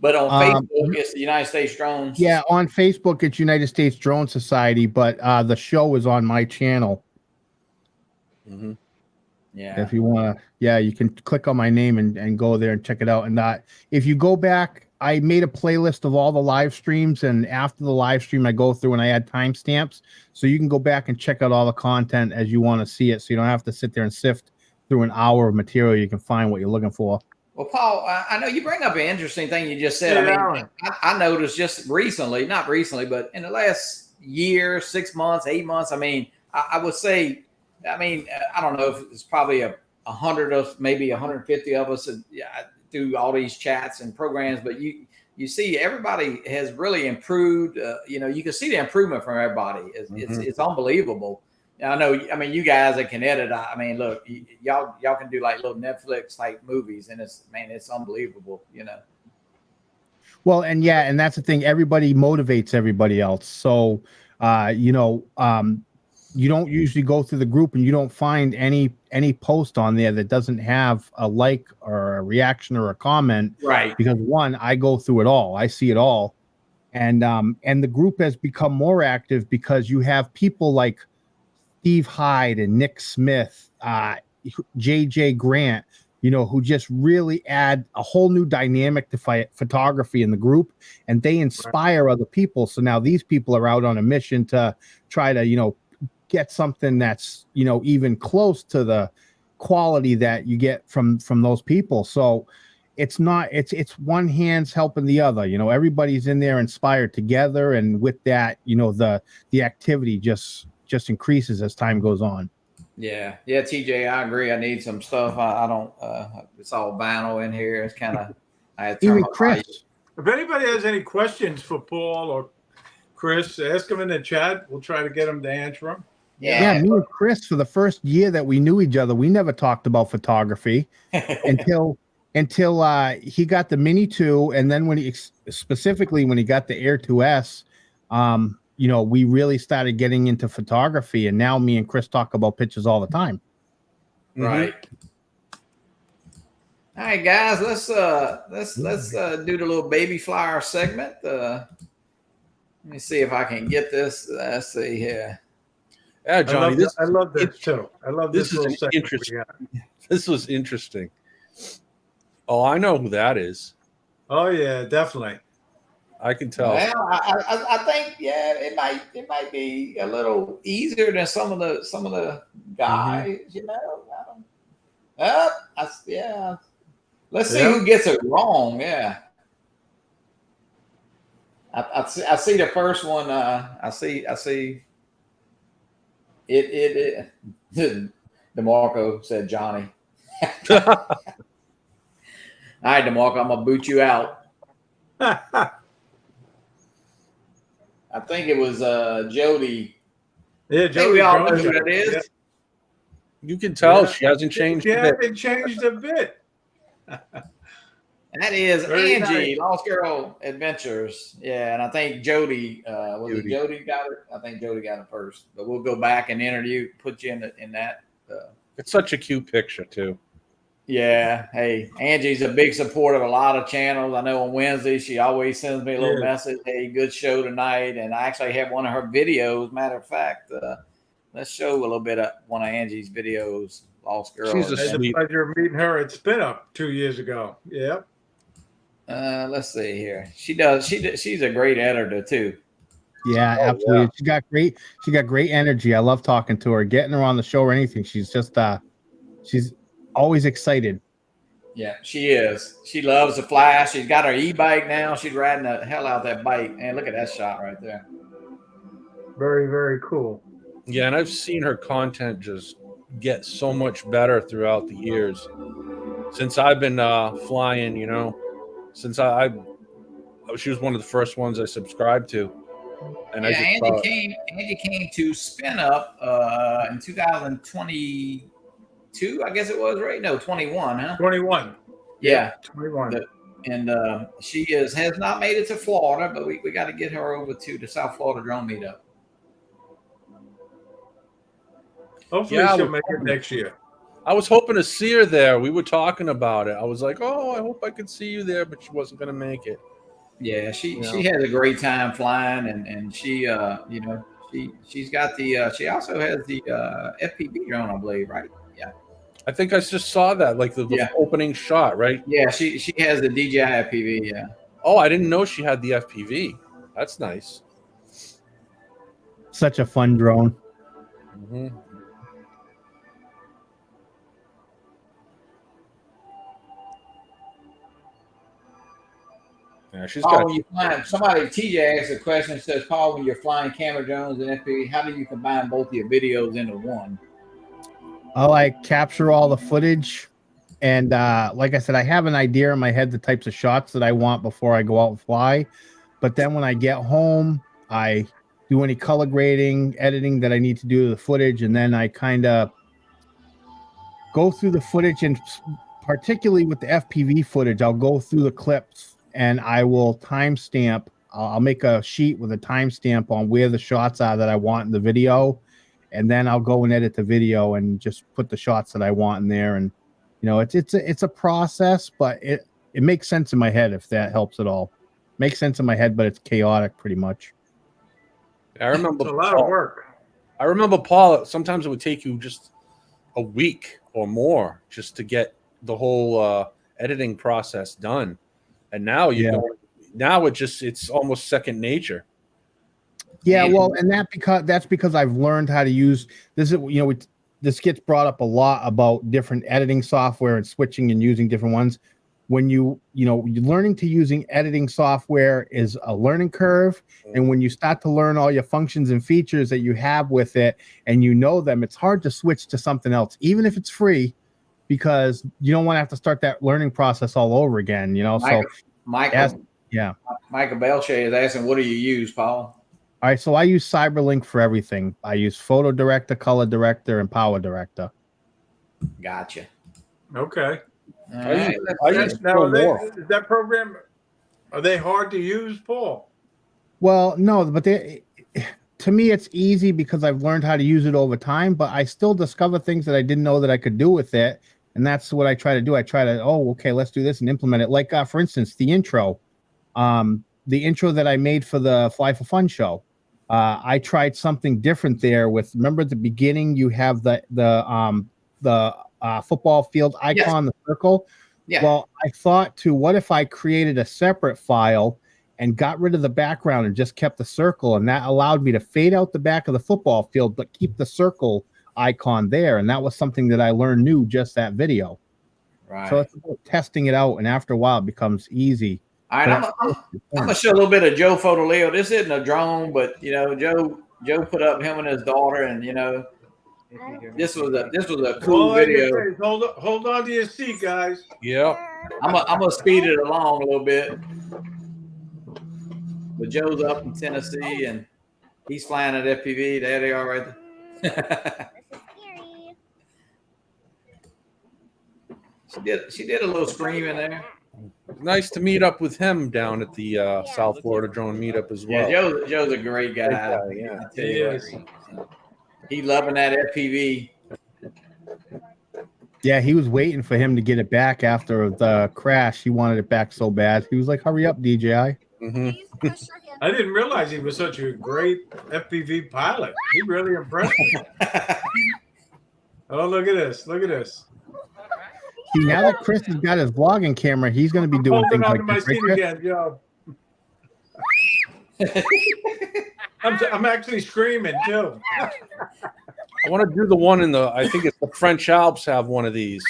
but on Facebook, it's the United States Drones. Yeah, on Facebook, it's United States Drone Society, but the show is on my channel. Mm-hmm. Yeah. If you want to, you can click on my name and go there and check it out. And if you go back, I made a playlist of all the live streams, and after the live stream, I go through and I add timestamps, so you can go back and check out all the content as you want to see it. So you don't have to sit there and sift through an hour of material. You can find what you're looking for. Well, Paul, I know you bring up an interesting thing you just said. I noticed just recently, not recently, but in the last year, 6 months, 8 months, I would say, I don't know if it's probably 100 of maybe 150 of us through all these chats and programs, but you see everybody has really improved. You can see the improvement from everybody. It's unbelievable. I know. You guys that can edit. Look, y'all can do like little Netflix type movies, and it's unbelievable. Well, and yeah, and that's the thing. Everybody motivates everybody else. So, you don't usually go through the group and you don't find any post on there that doesn't have a like or a reaction or a comment. Right. Because one, I go through it all. I see it all. And the group has become more active because you have people like Steve Hyde and Nick Smith, JJ Grant, who just really add a whole new dynamic to photography in the group, and they inspire other people. So now these people are out on a mission to try to, get something that's, even close to the quality that you get from those people. So it's one hand's helping the other. Everybody's in there inspired together, and with that, the activity just increases as time goes on. Yeah, TJ, I agree. I need some stuff. I don't. It's all vinyl in here. It's kind of. I had to turn Even my Chris. If anybody has any questions for Paul or Chris, ask them in the chat. We'll try to get them to answer them. Yeah, me and Chris, for the first year that we knew each other, we never talked about photography until he got the Mini 2, and then when he got the Air 2S, we really started getting into photography, and now me and Chris talk about pictures all the time. Right. All right, guys, let's do the little baby flyer segment. Let me see if I can get this. Let's see here. Yeah, Johnny, I love this too. I love this little segment interesting. This was interesting. Oh, I know who that is. Oh yeah, definitely. I can tell. Well, I think it might be a little easier than some of the guys. Let's see who gets it wrong. Yeah. I see the first one. I see it. DeMarco said Johnny. All right, DeMarco, I'm gonna boot you out. I think it was Jody. Yeah, Jody. We all know who that is. Yeah. You can tell she hasn't changed. She hasn't changed a bit. That is Very Angie, nice. Lost Girl Adventures. Yeah, and I think Jody Jody got it. I think Jody got it first. But we'll go back and put you in that. It's such a cute picture too. Yeah. Hey, Angie's a big supporter of a lot of channels. I know on Wednesday she always sends me a little message. Hey, good show tonight. And I actually have one of her videos. Matter of fact, let's show a little bit of one of Angie's videos. Lost Girl. She's I had the pleasure of meeting her at Spin Up 2 years ago. Yep. Let's see here. She's a great editor too. Yeah, absolutely. Yeah. She got great energy. I love talking to her, getting her on the show or anything. She's just she's always excited. Yeah, she is. She loves to fly. She's got her e-bike now. She's riding the hell out of that bike. And look at that shot right there. Very, very cool. Yeah, and I've seen her content just get so much better throughout the years since I've been flying. Since she was one of the first ones I subscribed to. And Angie came to Spin Up in 2022, I guess it was, right? No, 21, huh? 21. Yeah, 21. And she has not made it to Florida, but we got to get her over to the South Florida Drone Meetup. Hopefully she'll make it next year. I was hoping to see her there. We were talking about it. I was like, oh, I hope I could see you there, but she wasn't going to make it. Yeah, she has a great time flying, and she she's got she also has the FPV drone, I believe, right? Yeah, I think I just saw that, like the opening shot, right? Yeah, she has the DJI FPV. Yeah. Oh, I didn't know she had the FPV. That's nice. Such a fun drone. Mm-hmm. Yeah, she's Paul, got. when you flying, somebody TJ asked a question. Says, Paul, when you're flying camera drones and FPV, how do you combine both of your videos into one? I capture all the footage, and like I said, I have an idea in my head the types of shots that I want before I go out and fly. But then when I get home, I do any color grading, editing that I need to do to the footage, and then I kind of go through the footage, and particularly with the FPV footage, I'll go through the clips and I will timestamp. I'll make a sheet with a timestamp on where the shots are that I want in the video, and then I'll go and edit the video and just put the shots that I want in there. And it's a process, but it makes sense in my head, if that helps at all. Makes sense in my head, but it's chaotic pretty much. I remember It's a lot of work. I remember, Paul, sometimes it would take you just a week or more just to get the whole editing process done. And now it's almost second nature. Yeah, well, and that's because I've learned how to use this. This gets brought up a lot about different editing software and switching and using different ones. When you're learning to using editing software is a learning curve, and when you start to learn all your functions and features that you have with it and you know them, it's hard to switch to something else, even if it's free, because you don't want to have to start that learning process all over again. Michael Belche is asking, what do you use, Paul? All right, so I use CyberLink for everything. I use Photo Director, Color Director, and Power Director. Gotcha. Okay. Right. Is that program, are they hard to use, Paul? Well, no, but to me, it's easy because I've learned how to use it over time, but I still discover things that I didn't know that I could do with it. And that's what I try to do. I try to, okay, let's do this and implement it. Like, for instance, the intro that I made for the Fly for Fun show. I tried something different there remember at the beginning, you have the football field icon, the circle. Yeah. Well, I thought what if I created a separate file and got rid of the background and just kept the circle, and that allowed me to fade out the back of the football field but keep the circle icon there. And that was something that I learned new just that video. Right. So it's about testing it out, and after a while it becomes easy. All right, I'm gonna show a little bit of Joe Fotoleo. This isn't a drone, but Joe put up him and his daughter, and this was a cool video. Hold on to your seat, guys. Yeah. I'm gonna speed it along a little bit. But Joe's up in Tennessee and he's flying at FPV. There they are right there. She did a little screaming there. Nice to meet up with him down at the South Florida Drone Meetup as well. Yeah, Joe's a great guy. Yeah. He is. He loving that FPV. Yeah, he was waiting for him to get it back after the crash. He wanted it back so bad. He was like, hurry up, DJI. Mm-hmm. I didn't realize he was such a great FPV pilot. He really impressed me. Oh, look at this. Look at this. See, now that Chris has got his vlogging camera, he's going to be doing things like my this. Right, seat again, Joe. I'm actually screaming too. I want to do the one I think it's the French Alps have one of these.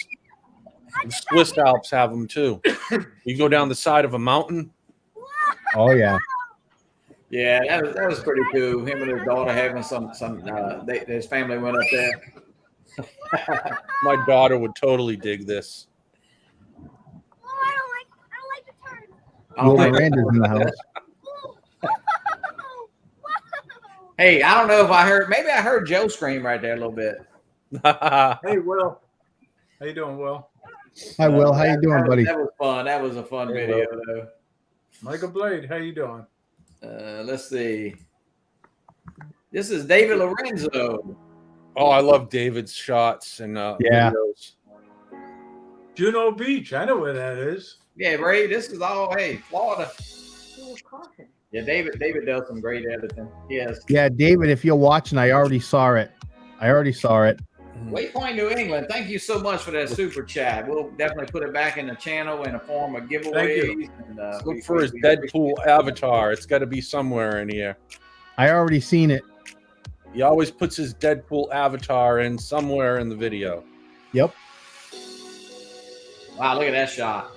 The Swiss Alps have them too. You go down the side of a mountain. Oh yeah. Yeah, that was pretty cool. Him and his daughter having some his family went up there. My daughter would totally dig this. I don't like the turn. Well, Miranda's in the house. Hey, I don't know if maybe I heard Joe scream right there a little bit. Hey, Will. How you doing, Will? Hi, Will. How you doing, buddy? That was fun. That was a fun video, though. Michael Blade, how you doing? Let's see. This is David Lorenzo. Oh, I love David's shots and videos. Juno Beach. I know where that is. Yeah, Ray, this is all, Florida. Yeah, David does some great editing. Yes. Yeah, David, if you're watching, I already saw it. Waypoint New England, thank you so much for that super chat. We'll definitely put it back in the channel in a form of giveaways. And, look for his Deadpool avatar. It's got to be somewhere in here. I already seen it. He always puts his Deadpool avatar in somewhere in the video. Yep. Wow, look at that shot.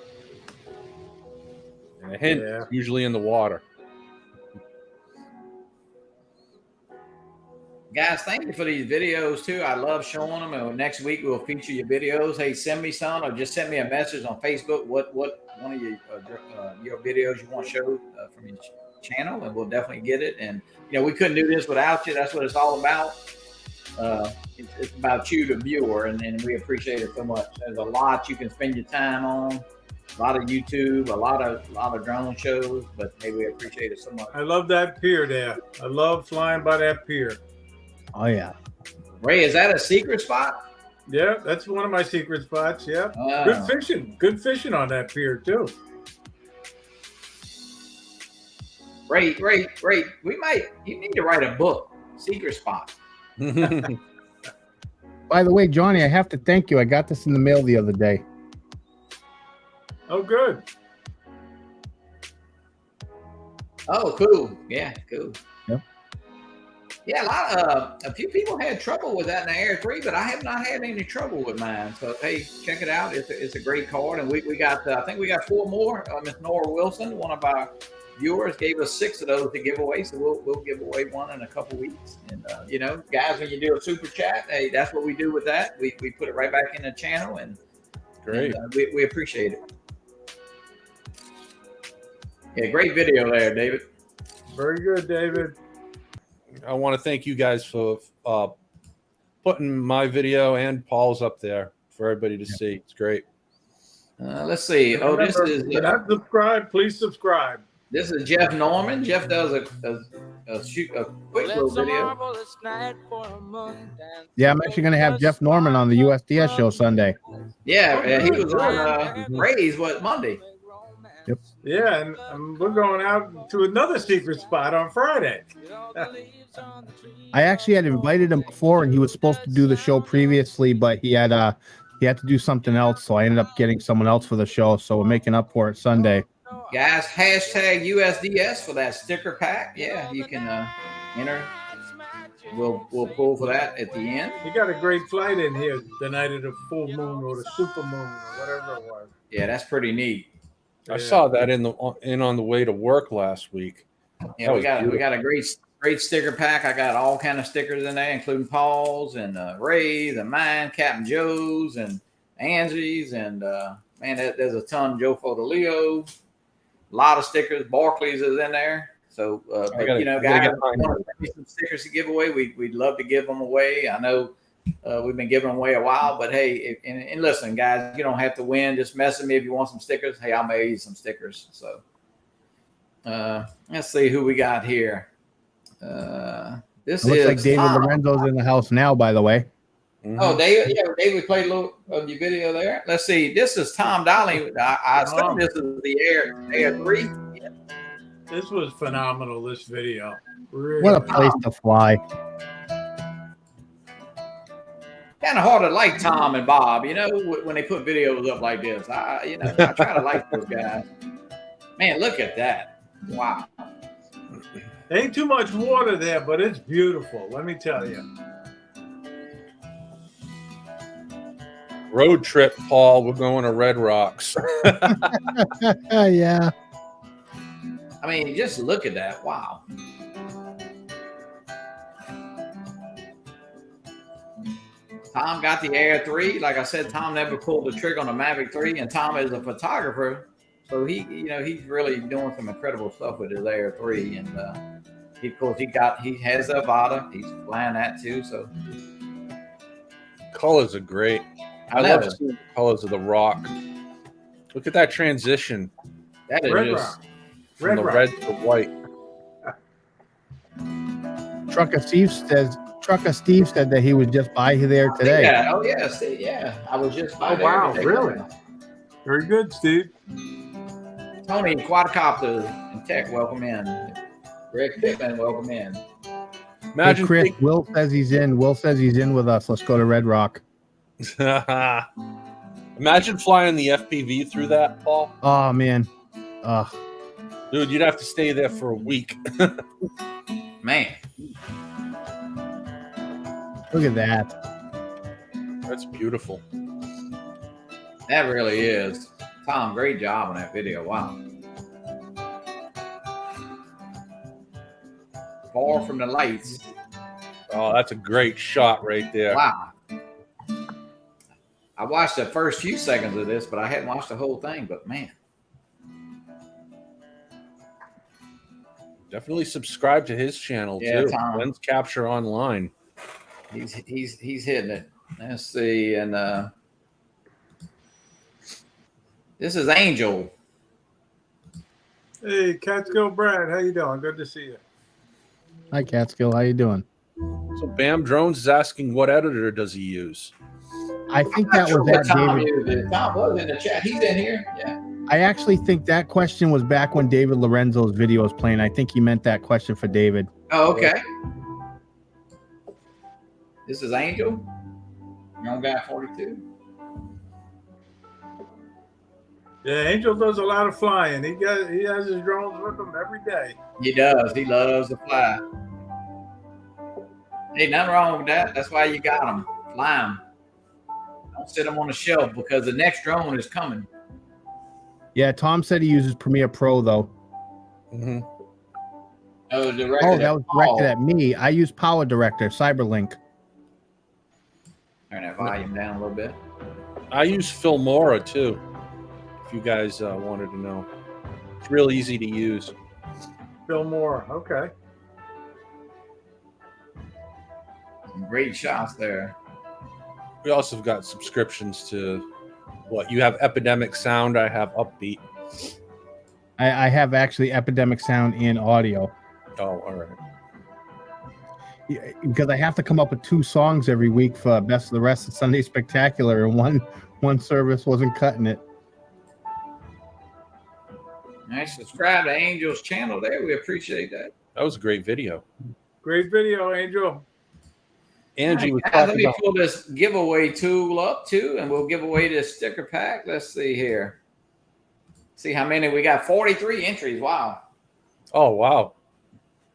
And a hint, usually in the water. Guys, thank you for these videos too. I love showing them. And next week we'll feature your videos. Hey, send me some, or just send me a message on Facebook. What one of your videos you want shown from your channel, and we'll definitely get it. And we couldn't do this without you. That's what it's all about. It's about you, the viewer, and we appreciate it so much. There's a lot you can spend your time on. a lot of YouTube, a lot of drone shows. But hey, we appreciate it so much. I love that pier there. I love flying by that pier. Oh yeah. Ray, is that a secret spot? Yeah, that's one of my secret spots. Yeah, good fishing. Good fishing on that pier too. Ray, you need to write a book, Secret Spot. By the way, Johnny, I have to thank you. I got this in the mail the other day. Oh, good. Oh, cool. Yeah, cool. Yep. Yeah, a few people had trouble with that in the Air 3, but I have not had any trouble with mine. So hey, check it out. It's a great card, and we got I think we got 4 more. Miss Nora Wilson, one of our viewers, gave us 6 of those to give away, so we'll give away one in a couple weeks. And you know, guys, when you do a super chat, hey, that's what we do with that. We put it right back in the channel, and Great. And, we appreciate it. Yeah, great video there, David. Very good, David. I want to thank you guys for putting my video and Paul's up there for everybody to see. It's great. Let's see. Oh, this is. If you're not subscribed, please subscribe. This is Jeff Norman. Jeff does a quick little video. Yeah, I'm actually going to have Jeff Norman on the USDS show Sunday. Yeah, he was on Ray's Monday. Yep. Yeah, and we're going out to another secret spot on Friday. I actually had invited him before, and he was supposed to do the show previously, but he had to do something else, so I ended up getting someone else for the show. So we're making up for it Sunday. Guys, hashtag USDS for that sticker pack. Yeah, you can enter. We'll pull for that at the end. You got a great flight in here the night of the full moon or the super moon or whatever it was. Yeah, that's pretty neat. I saw that on the way to work last week. Yeah, we got a great sticker pack. I got all kind of stickers in there, including Paul's and Ray's and mine, Captain Joe's and Angie's, and man, there's a ton. Joe Fodolio, a lot of stickers. Barclays is in there. So, but you know, guys, some stickers to give away. We'd love to give them away. I know we've been giving them away a while, but hey, and listen, guys, you don't have to win. Just message me if you want some stickers. Hey, I'll mail you some stickers. So, let's see who we got here. This Looks is like David Tom. Lorenzo's in the house now, by the way. Oh, David, yeah, David played a little of your video there. Let's see. This is Tom Dolly. I assume this is the Air 3. Yeah. This was phenomenal, this video. Really. What a place to fly. Kind of hard to like Tom and Bob, you know, when they put videos up like this. I try to like those guys. Man, look at that. Wow. Ain't too much water there, but it's beautiful. Let me tell you. Road trip, Paul. We're going to Red Rocks. Yeah. I mean, just look at that. Wow. Tom got the Air 3. Like I said, Tom never pulled the trigger on the Mavic 3, and Tom is a photographer, so he's really doing some incredible stuff with his Air 3. And he has the Avata. He's flying that too. So Colors are great. I love seeing the colors of the rock. Look at that transition. that is Red just Rock. From the red to white. Trucker Steve said that he was just by there today. Yeah. Oh yeah. See, yeah. I was just. by Oh, there wow. today. Really? Very good, Steve. Tony Quadcopter and Tech, welcome in. Greg Pittman, welcome in. Imagine Hey, Chris, Will says he's in. Will says he's in with us. Let's go to Red Rock. Imagine flying the FPV through that, Paul. Oh man. Dude, you'd have to stay there for a week. Man. Look at that. That's beautiful. That really is. Tom, great job on that video. Wow. Far from the lights. Oh, that's a great shot right there. Wow. I watched the first few seconds of this, but I hadn't watched the whole thing. But man. Definitely subscribe to his channel Yeah, too. Tom. Lens Capture Online. He's hitting it. Let's see. And This is Angel. Hey, Catskill Brad, how you doing? Good to see you. Hi, Catskill. How you doing? So Bam Drones is asking what editor does he use? I think I'm not that sure was what at Tom David. is. Tom was in the chat. He's in here. Yeah. I actually think that question was back when David Lorenzo's video was playing. I think he meant that question for David. Oh, okay. This is Angel. Young guy 42. Yeah, Angel does a lot of flying. He has his drones with him every day. He does. He loves to fly. Hey, nothing wrong with that. That's why you got them. Fly them. Don't sit them on the shelf because the next drone is coming. Yeah, Tom said he uses Premiere Pro though. Mm-hmm. Oh, that was directed at me. I use Power Director, Cyberlink. Turn that volume down a little bit. I use Filmora too. If you guys wanted to know, it's real easy to use. Bill Moore. Okay. Some great shots there. We also have got subscriptions to what you have. Epidemic Sound. I have Upbeat. I have actually Epidemic Sound and audio. Oh, all right. Because I have to come up with 2 songs every week for Best of the Rest of Sunday Spectacular, and one service wasn't cutting it. Nice. Subscribe to Angel's channel there. We appreciate that. That was a great video. Great video, Angel. Angie was Guys, let talking me about. pull this giveaway tool up too, and we'll give away this sticker pack. Let's see here. See how many we got. 43 entries. Wow. Oh, wow.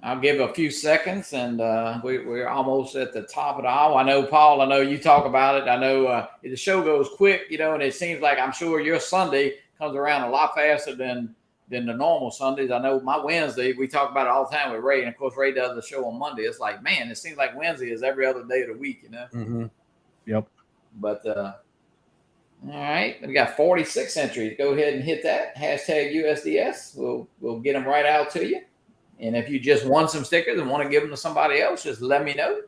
I'll give a few seconds, and we're almost at the top of the hour. I know, Paul, I know you talk about it. I know the show goes quick, and it seems like I'm sure your Sunday comes around a lot faster than the normal Sundays. I know my Wednesday, we talk about it all the time with Ray, and of course, Ray does the show on Monday. It's like, man, it seems like Wednesday is every other day of the week, Mm-hmm. Yep. But, all right, we got 46 entries. Go ahead and hit that. Hashtag USDS. We'll get them right out to you. And if you just won some stickers and want to give them to somebody else, just let me know.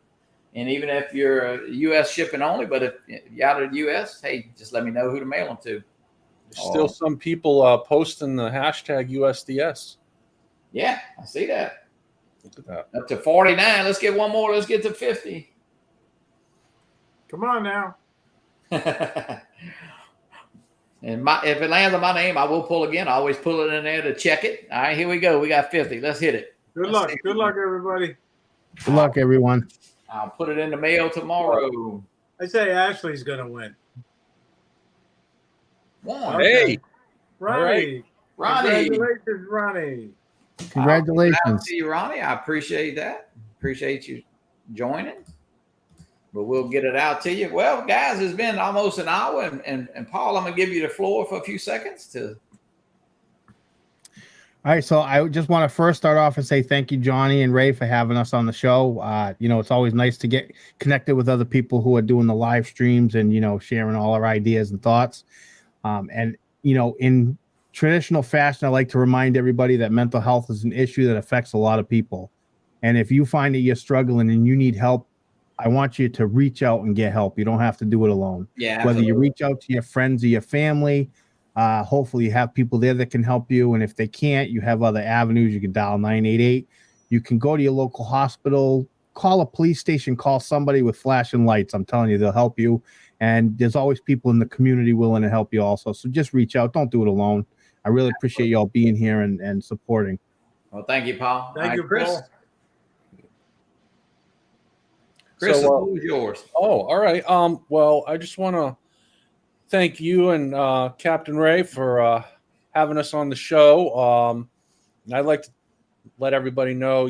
And even if you're U.S. shipping only, but if you're out of the U.S., hey, just let me know who to mail them to. There's still some people posting the hashtag USDS. Yeah, I see that. Look at that. Up to 49. Let's get one more. Let's get to 50. Come on now. And if it lands on my name, I will pull again. I always pull it in there to check it. All right, here we go. We got 50. Let's hit it. Good luck. Good luck, everybody. Good luck, everyone. I'll put it in the mail tomorrow. I say Ashley's going to win. One. Hey, Ronnie. Ronnie. Congratulations, Ronnie. Congratulations. See you, Ronnie. I appreciate that. Appreciate you joining. But we'll get it out to you. Well, guys, it's been almost an hour. And Paul, I'm going to give you the floor for a few seconds to. All right, so I just want to first start off and say thank you, Johnny and Ray, for having us on the show. It's always nice to get connected with other people who are doing the live streams and, sharing all our ideas and thoughts. In traditional fashion, I like to remind everybody that mental health is an issue that affects a lot of people. And if you find that you're struggling and you need help, I want you to reach out and get help. You don't have to do it alone. Yeah. Whether Absolutely. you reach out to your friends or your family, hopefully you have people there that can help you. And if they can't, you have other avenues. You can dial 988. You can go to your local hospital, call a police station, call somebody with flashing lights. I'm telling you, they'll help you. And there's always people in the community willing to help you also. So just reach out. Don't do it alone. I really appreciate y'all being here and supporting. Well, thank you, Paul. Thank you, Chris. Paul. Chris, So, who's yours? Oh, all right. Well, I just want to thank you and Captain Ray for having us on the show. And I'd like to let everybody know,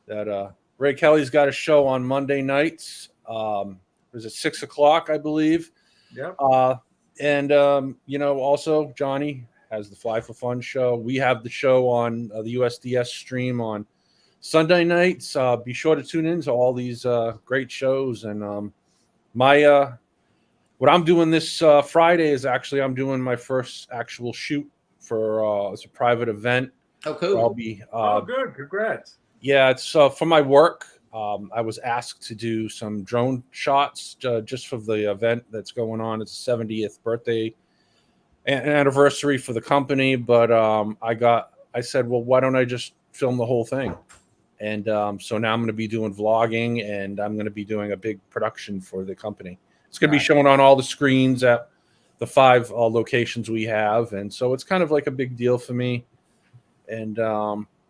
that Ray Kelly's got a show on Monday nights. Was it 6 o'clock, I believe? Yep. Also Johnny has the Fly for Fun show. We have the show on the USDS stream on Sunday nights. Be sure to tune in to all these great shows. And what I'm doing this Friday is actually I'm doing my first actual shoot for it's a private event. Oh, cool. I'll be Good. Congrats. yeah, it's for my work. I was asked to do some drone shots just for the event that's going on. It's a 70th birthday an anniversary for the company, but I said, well, why don't I just film the whole thing? And so now I'm going to be doing vlogging, and I'm going to be doing a big production for the company. It's going to be shown on all the screens at the 5 locations we have, and so it's kind of like a big deal for me. And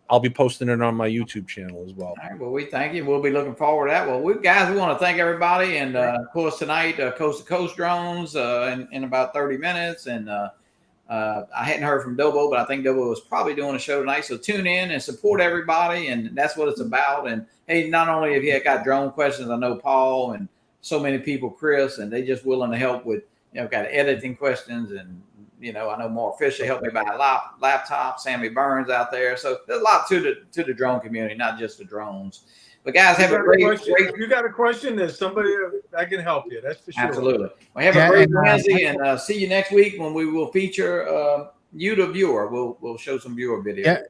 I'll be posting it on my YouTube channel as well. All right, well, we thank you. We'll be looking forward to that. Well, we want to thank everybody, and of course tonight, Coast to Coast drones in about 30 minutes, and I hadn't heard from Dobo, but I think Dobo was probably doing a show tonight. So tune in and support everybody, and that's what it's about. And hey, not only have you got drone questions, I know Paul and so many people, Chris, and they just willing to help with, got editing questions, and I know Mark Fisher helped me buy a laptop. Sammy Burns out there. So there's a lot to the drone community, not just the drones. But guys, have a great. If you got a question, there's somebody I can help you. That's for sure. Absolutely. Well, have a great Wednesday, and see you next week when we will feature you, the viewer. We'll show some viewer video. Yeah,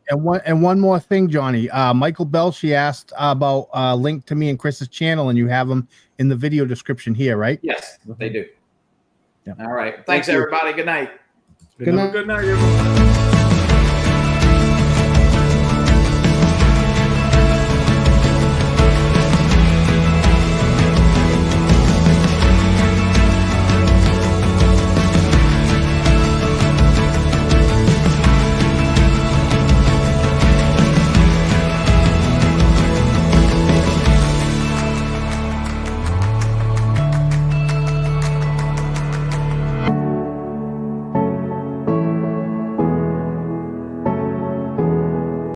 and one more thing, Johnny. Michael Bell, she asked about a link to me and Chris's channel, and you have them in the video description here, right? Yes, they do. Yeah. All right. Thanks, everybody. Good night. Good night. Good night, everyone.